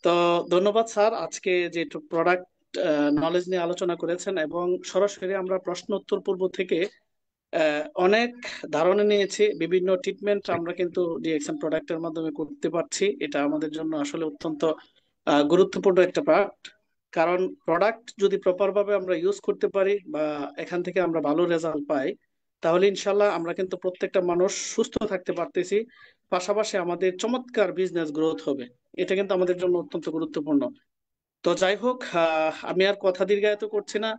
তো ধন্যবাদ স্যার, আজকে যে প্রোডাক্ট নলেজ নিয়ে আলোচনা করেছেন এবং সরাসরি আমরা প্রশ্ন উত্তর পূর্ব থেকে অনেক ধারণা নিয়েছি, বিভিন্ন ট্রিটমেন্ট আমরা কিন্তু ডিএক্সএন প্রোডাক্টের মাধ্যমে করতে পারছি। এটা আমাদের জন্য আসলে অত্যন্ত গুরুত্বপূর্ণ একটা পার্ট। কারণ প্রোডাক্ট যদি প্রপার ভাবে আমরা ইউজ করতে পারি বা এখান থেকে আমরা ভালো রেজাল্ট পাই, তাহলে ইনশাল্লাহ আমরা কিন্তু প্রত্যেকটা মানুষ সুস্থ থাকতে পারতেছি, পাশাপাশি আমাদের চমৎকার বিজনেস গ্রোথ হবে। এটা কিন্তু আমাদের জন্য অত্যন্ত গুরুত্বপূর্ণ। তো যাই হোক, আমি আর কথা দীর্ঘায়িত করছি না।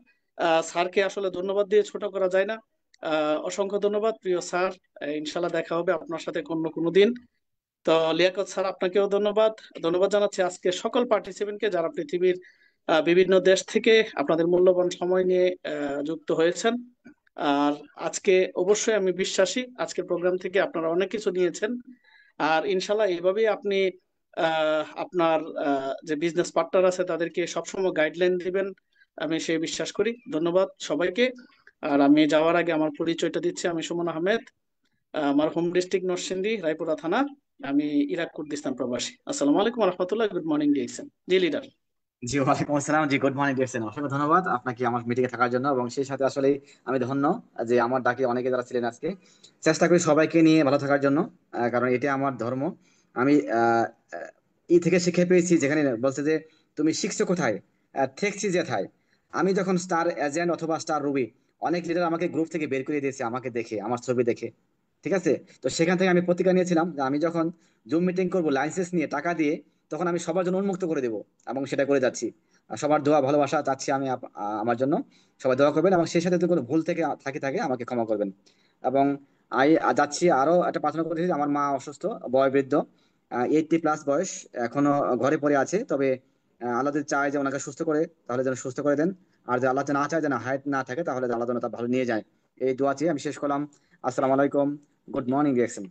স্যারকে আসলে ধন্যবাদ দিয়ে ছোট করা যায় না। অসংখ্য ধন্যবাদ প্রিয় স্যার। ইনশাল্লাহ দেখা হবে আপনার সাথে অন্য কোনো দিন। তো লিয়াকত স্যার, আপনাকেও ধন্যবাদ। ধন্যবাদ জানাচ্ছি আজকে সকল পার্টিসিপেন্টকে যারা পৃথিবীর বিভিন্ন দেশ থেকে আপনাদের মূল্যবান সময় নিয়ে যুক্ত হয়েছেন। আর আজকে অবশ্যই আমি বিশ্বাসী আজকের প্রোগ্রাম থেকে আপনারা অনেক কিছু নিয়েছেন। আর ইনশাল্লাহ এইভাবেই আপনি আপনার যে বিজনেস পার্টনার আছে তাদেরকে সবসময় গাইডলাইন দিবেন, আমি সেই বিশ্বাস করি। ধন্যবাদ সবাইকে। আর আমি যাওয়ার আগে আমার পরিচয়টা দিচ্ছি, আমি সুমন আহমেদ। আমার হোম ডিস্ট্রিক্ট নরসিংদী, রায়পুরা থানা। আমি ইরাক কুর্দিস্তান প্রবাসী। আসসালামু আলাইকুম রহমতুল্লাহ। গুড মর্নিং ডিএক্সএন জি লিডার। জি, ওয়ালাইকুম আসসালাম। জি, গুড মর্নিং দেখছেন, অসংখ্য ধন্যবাদ আপনাকে আমার মিটিং এ থাকার জন্য, এবং সেই সাথে আসলে আমি ধন্য যে আমার ডাকে অনেকে যারা ছিলেন আজকে। চেষ্টা করি সবাইকে নিয়ে ভালো থাকার জন্য, কারণ এটা আমার ধর্ম। আমি ই থেকে শিক্ষা পেয়েছি, যেখানে বলছে যে তুমি শিখছো কোথায়, ঠেকছি যেথায়। আমি যখন স্টার এজেন্ট অথবা স্টার রুবি, অনেক লিডার আমাকে গ্রুপ থেকে বের করে দিয়েছে আমাকে দেখে, আমার ছবি দেখে। ঠিক আছে, তো সেখান থেকে আমি প্রতিজ্ঞা নিয়েছিলাম যে আমি যখন জুম মিটিং করবো লাইসেন্স নিয়ে টাকা দিয়ে, তখন আমি সবার জন্য উন্মুক্ত করে দেবো, এবং সেটা করে যাচ্ছি। আর সবার দোয়া ভালোবাসা চাচ্ছি আমি আমার জন্য। সবাই দোয়া করবেন, এবং সেই সাথে যদি কোনো ভুল থেকে থাকে থাকে আমাকে ক্ষমা করবেন। এবং আমি যাচ্ছি, আরো একটা প্রার্থনা করতেছি, আমার মা অসুস্থ, বয়োবৃদ্ধ, 80+ বয়স, এখনো ঘরে পড়ে আছে। তবে আল্লাহ যদি চায় যে ওনাকে সুস্থ করে, তাহলে যেন সুস্থ করে দেন। আর যে আল্লাহ না চায় যেন হায়াত না থাকে, তাহলে আল্লাহ যেন তা ভালো নিয়ে যায়। এই দোয়া চেয়ে আমি শেষ করলাম। আসসালামু আলাইকুম। Good morning reaction.